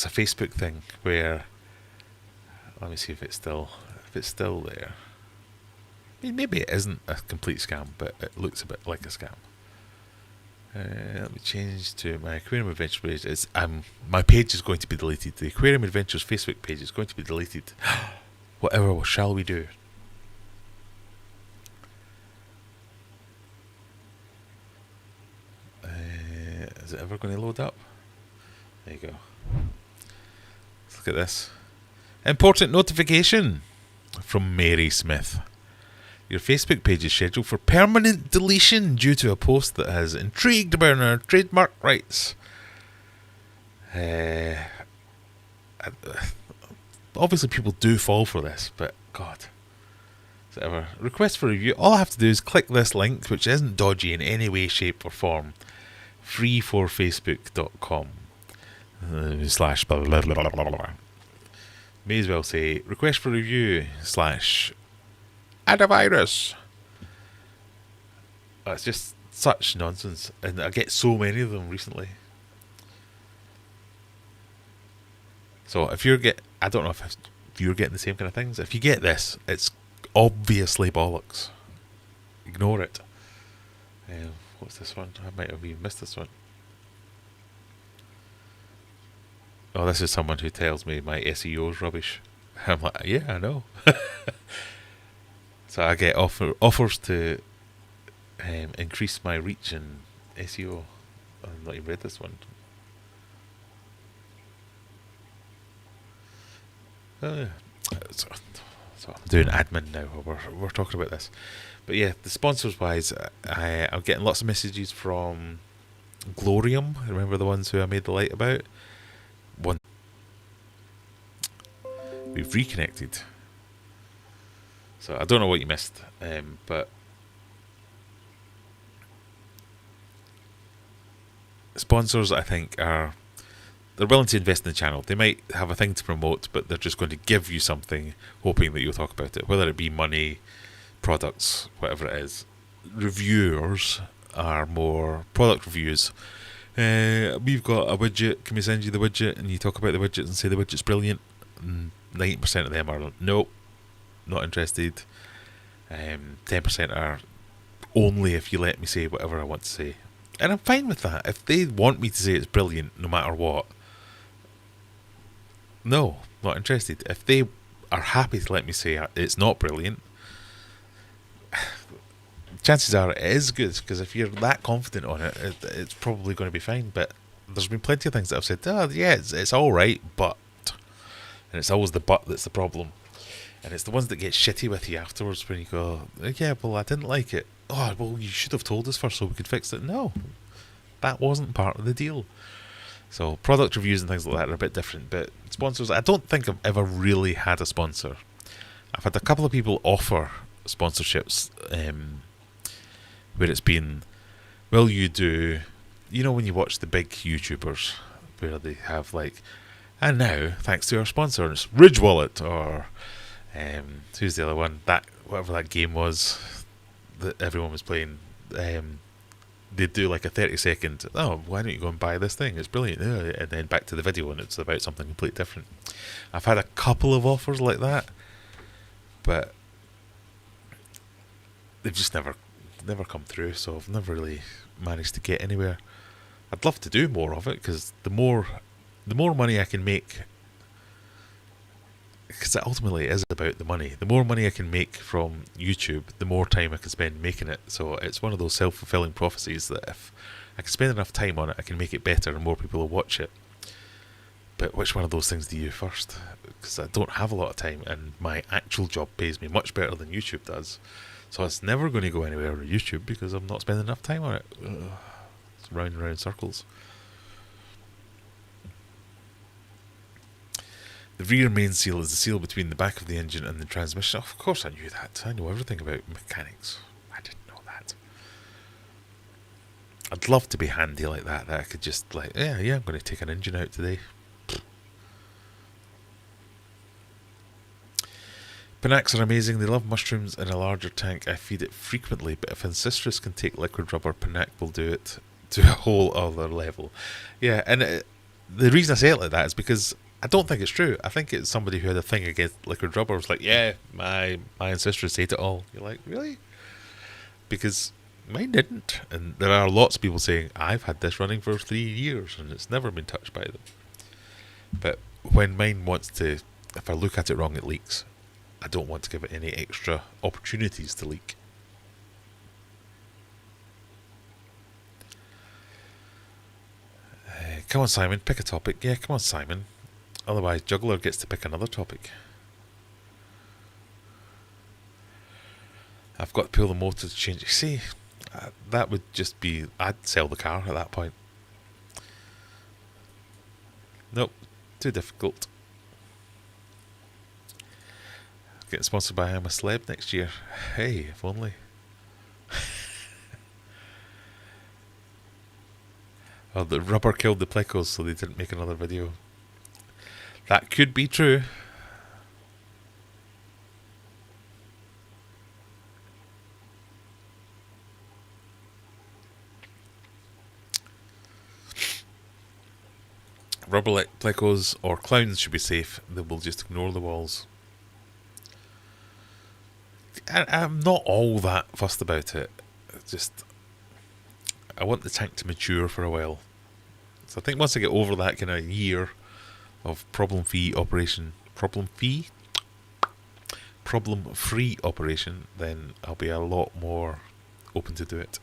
S1: a Facebook thing where, let me see if it's still there. I mean, maybe it isn't a complete scam, but it looks a bit like a scam. Let me change to my Aquarium Adventures page. My page is going to be deleted. The Aquarium Adventures Facebook page is going to be deleted. Whatever shall we do? Is it ever going to load up? There you go. Let's look at this. Important notification from Mary Smith. Your Facebook page is scheduled for permanent deletion due to a post that has intrigued about our trademark rights. Obviously people do fall for this, but God. Is it ever? Request for review. All I have to do is click this link, which isn't dodgy in any way, shape or form. freeforfacebook.com / blah blah blah blah blah blah. May as well say request for review / add a virus. It's just such nonsense, and I get so many of them recently. So if I don't know if you're getting the same kind of things. If you get this, it's obviously bollocks. Ignore it. What's this one? I might have even missed this one. Oh, this is someone who tells me my SEO is rubbish. I'm like, yeah, I know. So I get offers to increase my reach in SEO. I've not even read this one. Oh, yeah. So I'm doing admin now while we're talking about this. But yeah, the sponsors wise, I'm getting lots of messages from Glorium. Remember the ones who I made the light about? We've reconnected. So I don't know what you missed, but sponsors, I think, they're willing to invest in the channel. They might have a thing to promote, but they're just going to give you something, hoping that you'll talk about it, whether it be money, products, whatever it is. Reviewers are more product reviews. We've got a widget. Can we send you the widget? And you talk about the widget and say the widget's brilliant. 90% of them are nope, not interested. 10% are only if you let me say whatever I want to say. And I'm fine with that. If they want me to say it's brilliant no matter what, no, not interested. If they are happy to let me say it's not brilliant, chances are it is good, because if you're that confident on it, it's probably going to be fine. But there's been plenty of things that I've said, yeah, it's alright, but... And it's always the but that's the problem. And it's the ones that get shitty with you afterwards when you go, yeah, well, I didn't like it. Oh, well, you should have told us first so we could fix it. No, that wasn't part of the deal. So product reviews and things like that are a bit different. But sponsors, I don't think I've ever really had a sponsor. I've had a couple of people offer sponsorships where it's been, will you do, you know, when you watch the big YouTubers where they have like, and now, thanks to our sponsor, it's Ridge Wallet, or who's the other one? Whatever that game was that everyone was playing. They'd do like a 30-second, oh, why don't you go and buy this thing? It's brilliant. And then back to the video, and it's about something completely different. I've had a couple of offers like that, but they've just never come through, so I've never really managed to get anywhere. I'd love to do more of it, because the more money I can make, because ultimately it is about the money. The more money I can make from YouTube, the more time I can spend making it. So it's one of those self-fulfilling prophecies that if I can spend enough time on it, I can make it better and more people will watch it. But which one of those things do you first? Because I don't have a lot of time, and my actual job pays me much better than YouTube does. So it's never going to go anywhere on YouTube because I'm not spending enough time on it. It's round and round circles. The rear main seal is the seal between the back of the engine and the transmission. Of course I knew that. I know everything about mechanics. I didn't know that. I'd love to be handy like that I could just like, yeah, I'm going to take an engine out today. Pinacs are amazing. They love mushrooms in a larger tank. I feed it frequently, but if Ancistrus can take liquid rubber, Pinac will do it to a whole other level. Yeah, and the reason I say it like that is because I don't think it's true. I think it's somebody who had a thing against liquid rubber was like, yeah, my Ancistrus ate it all. You're like, really? Because Mine didn't. And there are lots of people saying, I've had this running for 3 years and it's never been touched by them. But when mine wants to, if I look at it wrong, it leaks. I don't want to give it any extra opportunities to leak. Come on, Simon, pick a topic. Yeah, come on, Simon. Otherwise, Juggler gets to pick another topic. I've got to pull the motor to change it. See, that would just be... I'd sell the car at that point. Nope, too difficult. Getting sponsored by I'm a Celeb next year. Hey, if only. Oh, the rubber killed the plecos, so they didn't make another video. That could be true. Rubber plecos or clowns should be safe. They will just ignore the walls. I'm not all that fussed about it. Just, I want the tank to mature for a while. So I think once I get over that kind of year of problem-free operation, problem-free operation, then I'll be a lot more open to do it.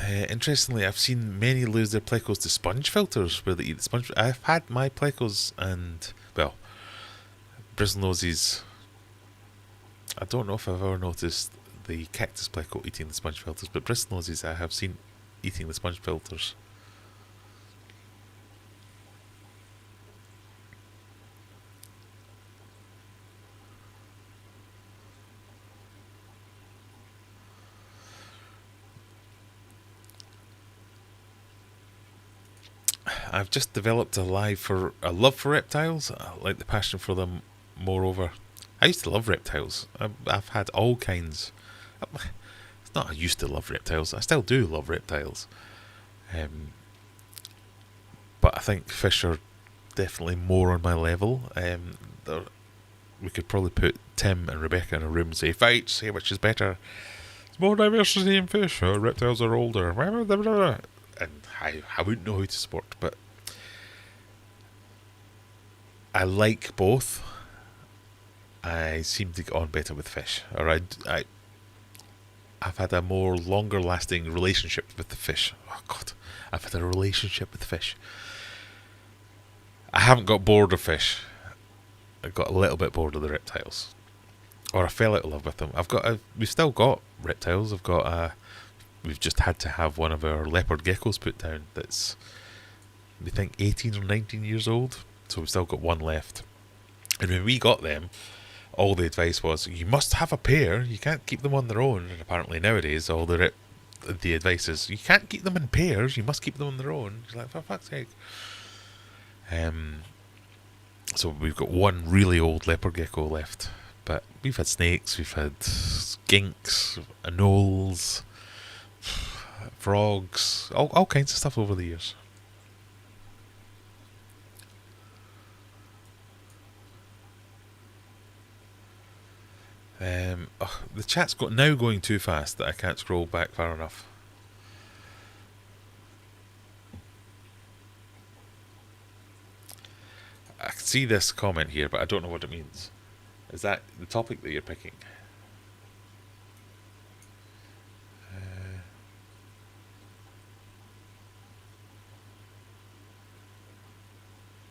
S1: Interestingly, I've seen many lose their plecos to sponge filters where they eat the sponge. I've had my plecos and, well, bristlenoses. I don't know if I've ever noticed the cactus pleco eating the sponge filters, but bristlenoses I have seen eating the sponge filters. I've just developed a love for reptiles, like the passion for them. Moreover, I used to love reptiles. I've had all kinds. It's not I used to love reptiles. I still do love reptiles. But I think fish are definitely more on my level. We could probably put Tim and Rebecca in a room and say, fight, say which is better. It's more diversity in fish. Reptiles are older. And I wouldn't know who to support, but I like both. I seem to get on better with fish. Or I've had a more longer lasting relationship with the fish. Oh God, I've had a relationship with fish. I haven't got bored of fish. I got a little bit bored of the reptiles. Or I fell out of love with them. We've still got reptiles. We've just had to have one of our leopard geckos put down that's, we think, 18 or 19 years old. So we've still got one left. And when we got them, all the advice was, you must have a pair. You can't keep them on their own. And apparently nowadays, all the advice is, you can't keep them in pairs. You must keep them on their own. It's like, for fuck's sake. So we've got one really old leopard gecko left. But we've had snakes, we've had skinks, anoles, frogs, all kinds of stuff over the years. The chat's now going too fast that I can't scroll back far enough. I can see this comment here, but I don't know what it means. Is that the topic that you're picking?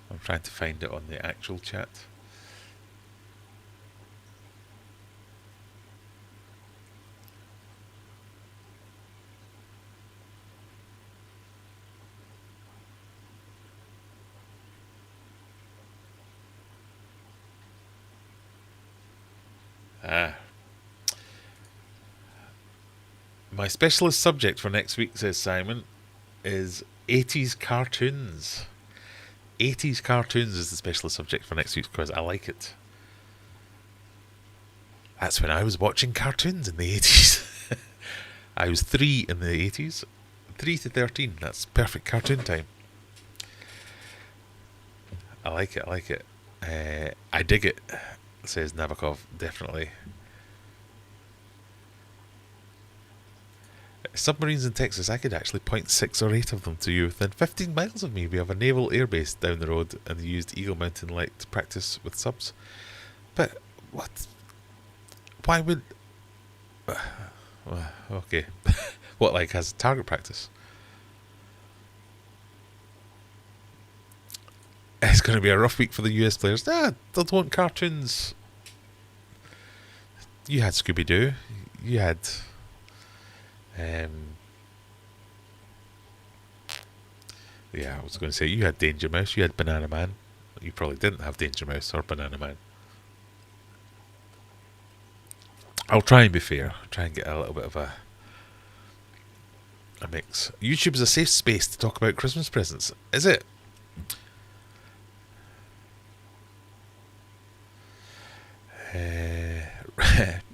S1: I'm trying to find it on the actual chat. My specialist subject for next week, says Simon, is 80s cartoons. 80s cartoons is the specialist subject for next week's quiz. I like it. That's when I was watching cartoons in the 80s. I was 3 in the 80s. 3 to 13. That's perfect cartoon time. I like it. I dig it, says Nabokov, definitely. Submarines in Texas, I could actually point 6 or 8 of them to you within 15 miles of me. We have a naval airbase down the road, and they used Eagle Mountain Light to practice with subs. But, what? Why would... okay. What, like, has target practice? It's going to be a rough week for the US players. They don't want cartoons. You had Scooby-Doo. You had... yeah, I was going to say, you had Danger Mouse, you had Banana Man. You probably didn't have Danger Mouse or Banana Man. I'll try and be fair. I'll try and get a little bit of a mix. YouTube is a safe space to talk about Christmas presents. Is it?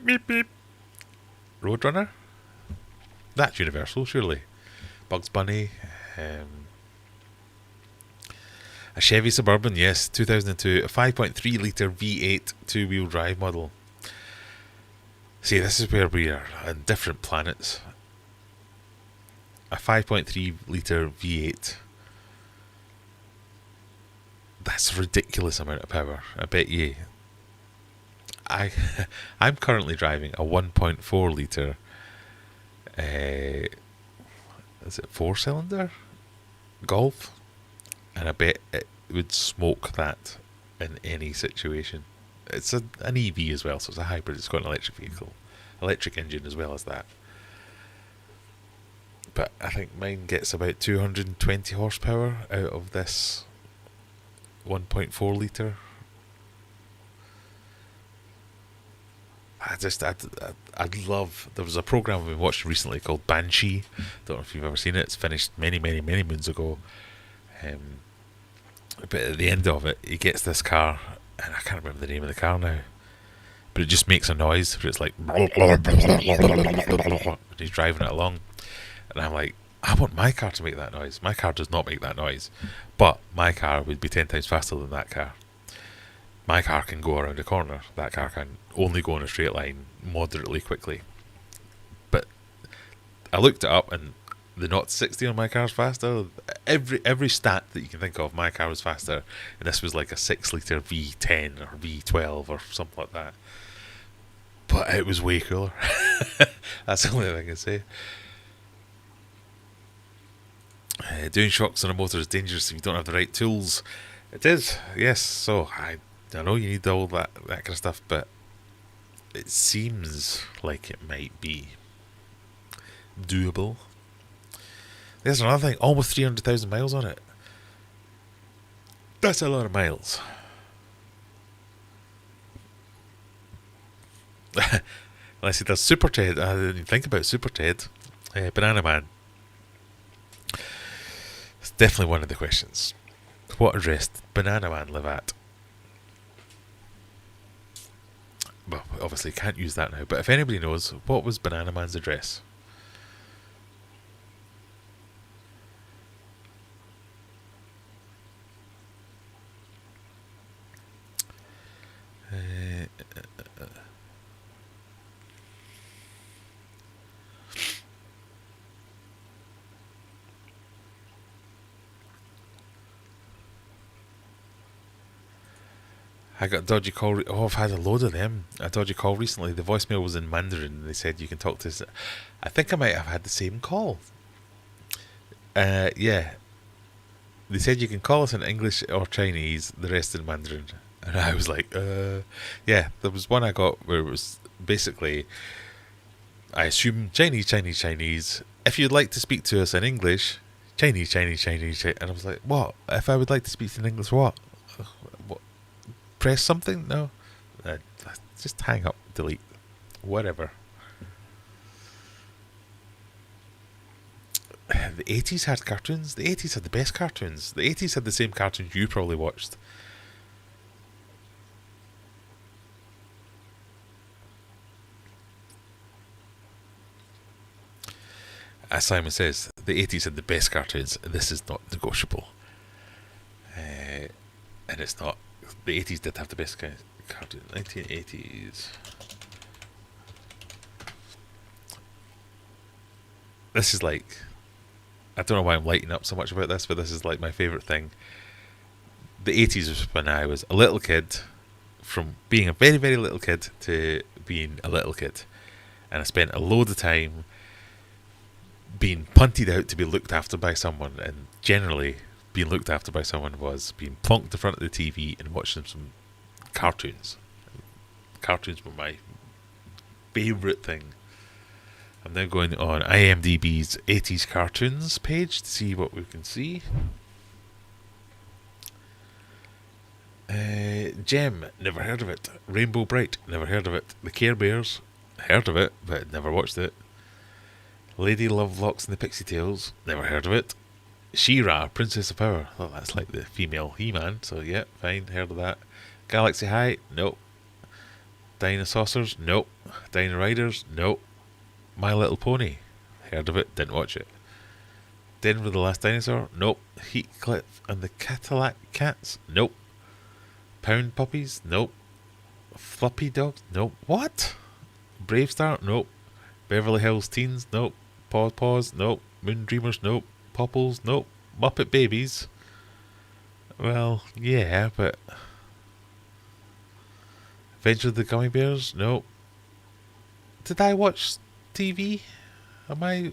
S1: Beep beep. Roadrunner? That's Universal, surely. Bugs Bunny. A Chevy Suburban, yes, 2002. A 5.3 litre V8 two-wheel drive model. See, this is where we are on different planets. A 5.3 litre V8. That's a ridiculous amount of power. I bet you. I'm currently driving a 1.4 litre. Is it 4-cylinder Golf? And I bet it would smoke that in any situation. It's an EV as well, so it's a hybrid. It's got an electric vehicle, electric engine as well as that. But I think mine gets about 220 horsepower out of this 1.4 litre. I'd love... There was a programme we watched recently called Banshee. Don't know if you've ever seen it. It's finished many moons ago. But at the end of it, he gets this car, and I can't remember the name of the car now, but it just makes a noise. It's like... he's driving it along. And I'm like, I want my car to make that noise. My car does not make that noise. But my car would be 10 times faster than that car. My car can go around a corner. That car can only go in a straight line moderately quickly. But I looked it up, and the 0-60 on my car's faster. Every stat that you can think of, my car was faster. And this was like a 6-litre V10 or V12 or something like that. But it was way cooler. That's the only thing I can say. Doing shocks on a motor is dangerous if you don't have the right tools. It is, yes. So I know you need all that kind of stuff, but it seems like it might be doable. There's another thing, almost 300,000 miles on it. That's a lot of miles. Unless it does Super Ted. I didn't even think about Super Ted. Banana Man. It's definitely one of the questions. What address did Banana Man live at? Well, obviously can't use that now, but if anybody knows, what was Banana Man's address? I got a dodgy call. I've had a load of them. A dodgy call recently. The voicemail was in Mandarin, and they said you can talk to us. I think I might have had the same call. Yeah. They said you can call us in English or Chinese, the rest in Mandarin. And I was like, yeah. There was one I got where it was basically, I assume Chinese. If you'd like to speak to us in English, Chinese. And I was like, what? If I would like to speak in English, what? What? Press something? No. Just hang up, delete, whatever. The 80s had cartoons. The 80s had the best cartoons. The 80s had the same cartoons you probably watched. As Simon says, the 80s had the best cartoons. This is not negotiable. And it's not The 80s did have the best kind of cartoon. 1980s. This is like, I don't know why I'm lighting up so much about this, but this is like my favourite thing. The 80s was when I was a little kid, from being a very, very little kid to being a little kid. And I spent a load of time being punted out to be looked after by someone, and generally being looked after by someone was being plonked in front of the TV and watching some cartoons. Cartoons were my favourite thing. I'm now going on IMDb's 80s cartoons page to see what we can see. Gem, never heard of it. Rainbow Bright, never heard of it. The Care Bears, heard of it, but never watched it. Lady Lovelocks and the Pixie Tales, never heard of it. She-Ra, Princess of Power, oh, that's like the female He-Man, so yeah, fine, heard of that. Galaxy High, nope. Dinosaurs, nope. Dino Riders, nope. My Little Pony, heard of it, didn't watch it. Denver the Last Dinosaur, nope. Heathcliff and the Cadillac Cats, nope. Pound Puppies, nope. Fluffy Dogs, nope. What? Brave Star, nope. Beverly Hills Teens, nope. Paw Paws, nope. Moon Dreamers, nope. Popples, nope. Muppet Babies, well, yeah, but Adventure of the Gummy Bears, nope. Did I watch TV? Am I...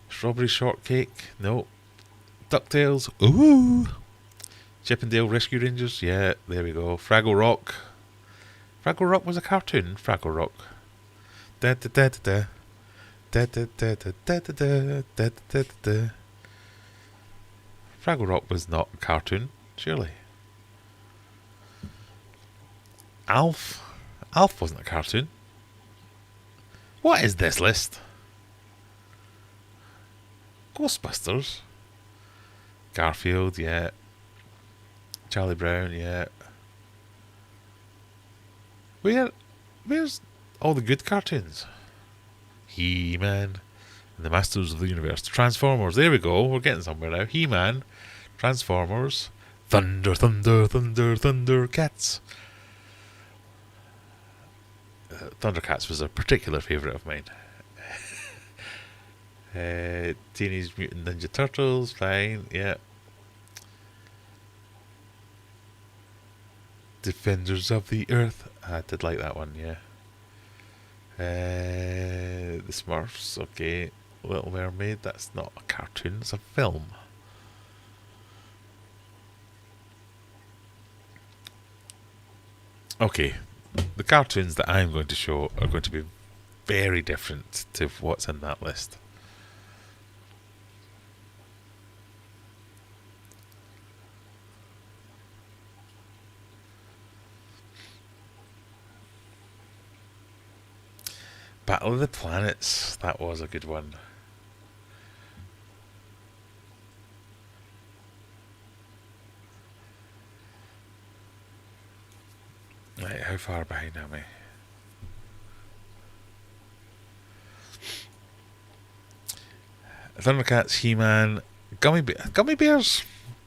S1: Strawberry Shortcake, nope. DuckTales, ooh. Chip and Dale Rescue Rangers, yeah, there we go. Fraggle Rock. Fraggle Rock was a cartoon. Fraggle Rock. Da da da da da. Da da da da da da da da da. Fraggle Rock was not a cartoon, surely. Alf. Alf wasn't a cartoon. What is this list? Ghostbusters. Garfield, yeah. Charlie Brown, yeah. Where's all the good cartoons? He-Man and the Masters of the Universe. Transformers, there we go, we're getting somewhere now. He-Man, Transformers, Thunder, Thunder, Thunder, Thundercats. Thundercats was a particular favourite of mine. Teenage Mutant Ninja Turtles, fine, yeah. Defenders of the Earth, I did like that one, yeah. The Smurfs, okay. Little Mermaid, that's not a cartoon, it's a film. Okay, the cartoons that I'm going to show are going to be very different to what's in that list. Battle of the Planets, that was a good one. Right, how far behind am I? Thundercats, He-Man, Gummy Bears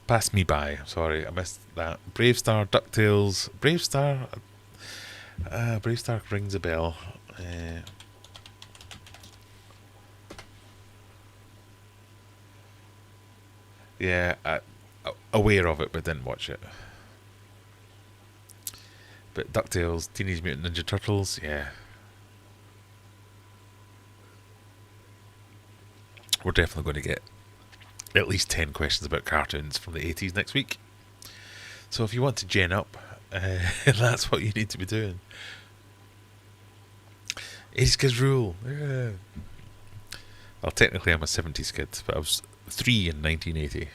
S1: passed me by. I'm sorry, I missed that. Brave Star, DuckTales, Brave Star rings a bell. Yeah, aware of it, but didn't watch it. But DuckTales, Teenage Mutant Ninja Turtles, yeah. We're definitely going to get at least 10 questions about cartoons from the 80s next week. So if you want to gen up, that's what you need to be doing. 80s kids rule. Yeah. Well, technically I'm a 70s kid, but I was 3 in 1980.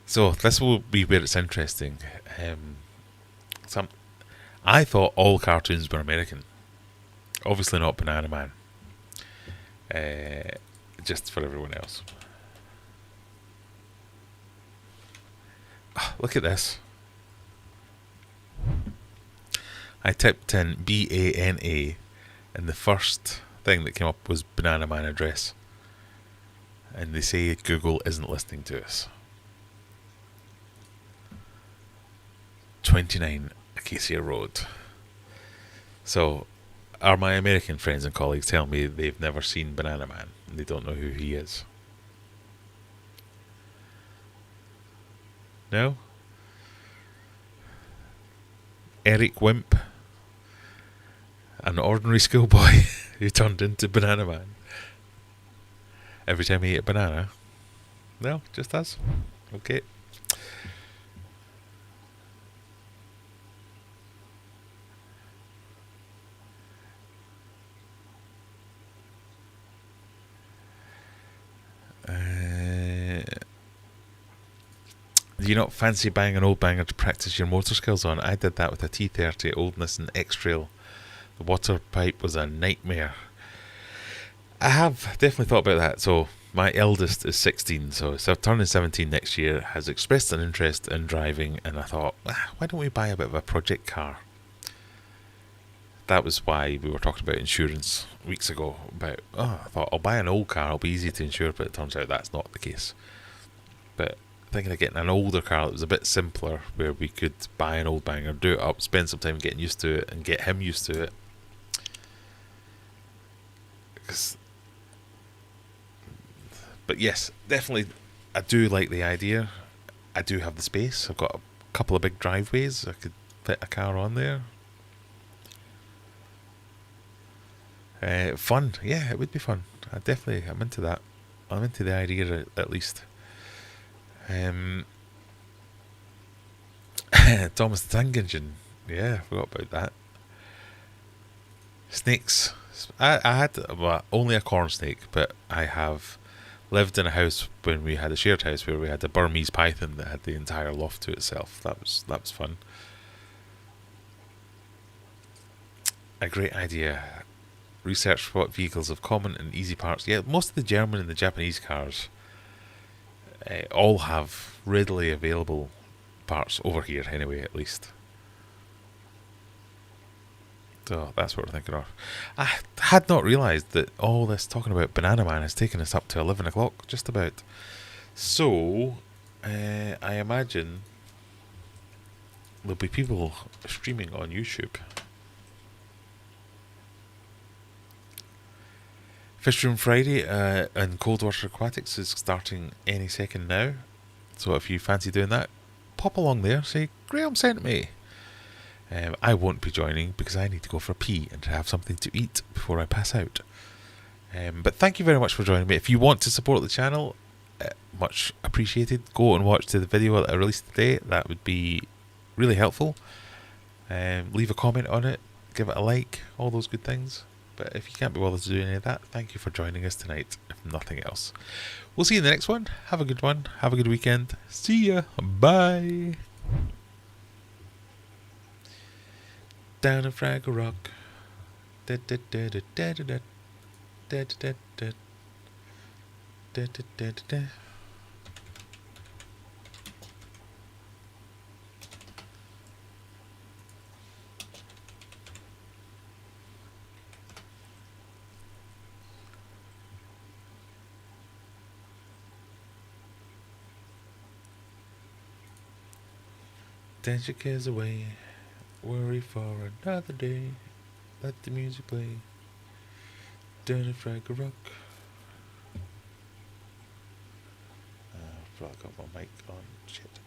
S1: So this will be where it's interesting. I thought all cartoons were American. Obviously not Banana Man. Just for everyone else. Look at this. I typed in BANA and the first thing that came up was Banana Man address. And they say Google isn't listening to us. 29 Acacia Road. So, are my American friends and colleagues telling me they've never seen Banana Man and they don't know who he is? No? Eric Wimp, an ordinary schoolboy who turned into Banana Man every time he ate a banana? No, just us? Okay. Do you not fancy buying an old banger to practice your motor skills on? I did that with a T30 Old Nissan X-Trail. The water pipe was a nightmare. I have definitely thought about that. So my eldest is 16, so turning 17 next year, has expressed an interest in driving, and I thought, why don't we buy a bit of a project car? That was why we were talking about insurance weeks ago. I thought I'll buy an old car, it'll be easy to insure, but it turns out that's not the case. But thinking of getting an older car that was a bit simpler, where we could buy an old banger, do it up, spend some time getting used to it, and get him used to it. But yes, definitely, I do like the idea. I do have the space. I've got a couple of big driveways. I could fit a car on there. Fun, yeah, it would be fun. I'm into that. I'm into the idea at least. Thomas the Tank Engine, yeah, I forgot about that. Snakes. I had only a corn snake, but I have lived in a house when we had a shared house where we had a Burmese python that had the entire loft to itself. That was fun. A great idea. Research what vehicles have common and easy parts. Yeah, most of the German and the Japanese cars all have readily available parts over here anyway, at least. So that's what we're thinking of. I had not realised that all this talking about Banana Man has taken us up to 11 o'clock, just about. So, I imagine there'll be people streaming on YouTube. Fish Room Friday and Coldwater Aquatics is starting any second now. So if you fancy doing that, pop along there, say, Graham sent me. I won't be joining because I need to go for a pee and to have something to eat before I pass out. But thank you very much for joining me. If you want to support the channel, much appreciated. Go and watch the video that I released today. That would be really helpful. Leave a comment on it, give it a like, all those good things. But if you can't be bothered to do any of that, thank you for joining us tonight, if nothing else. We'll see you in the next one. Have a good one. Have a good weekend. See ya. Bye. Down in Fraggle Rock. Da da da da da da da da da da da da da. Dance your cares away, worry for another day. Let the music play. Down in Fraggle Rock. I forgot my mic on. Shit.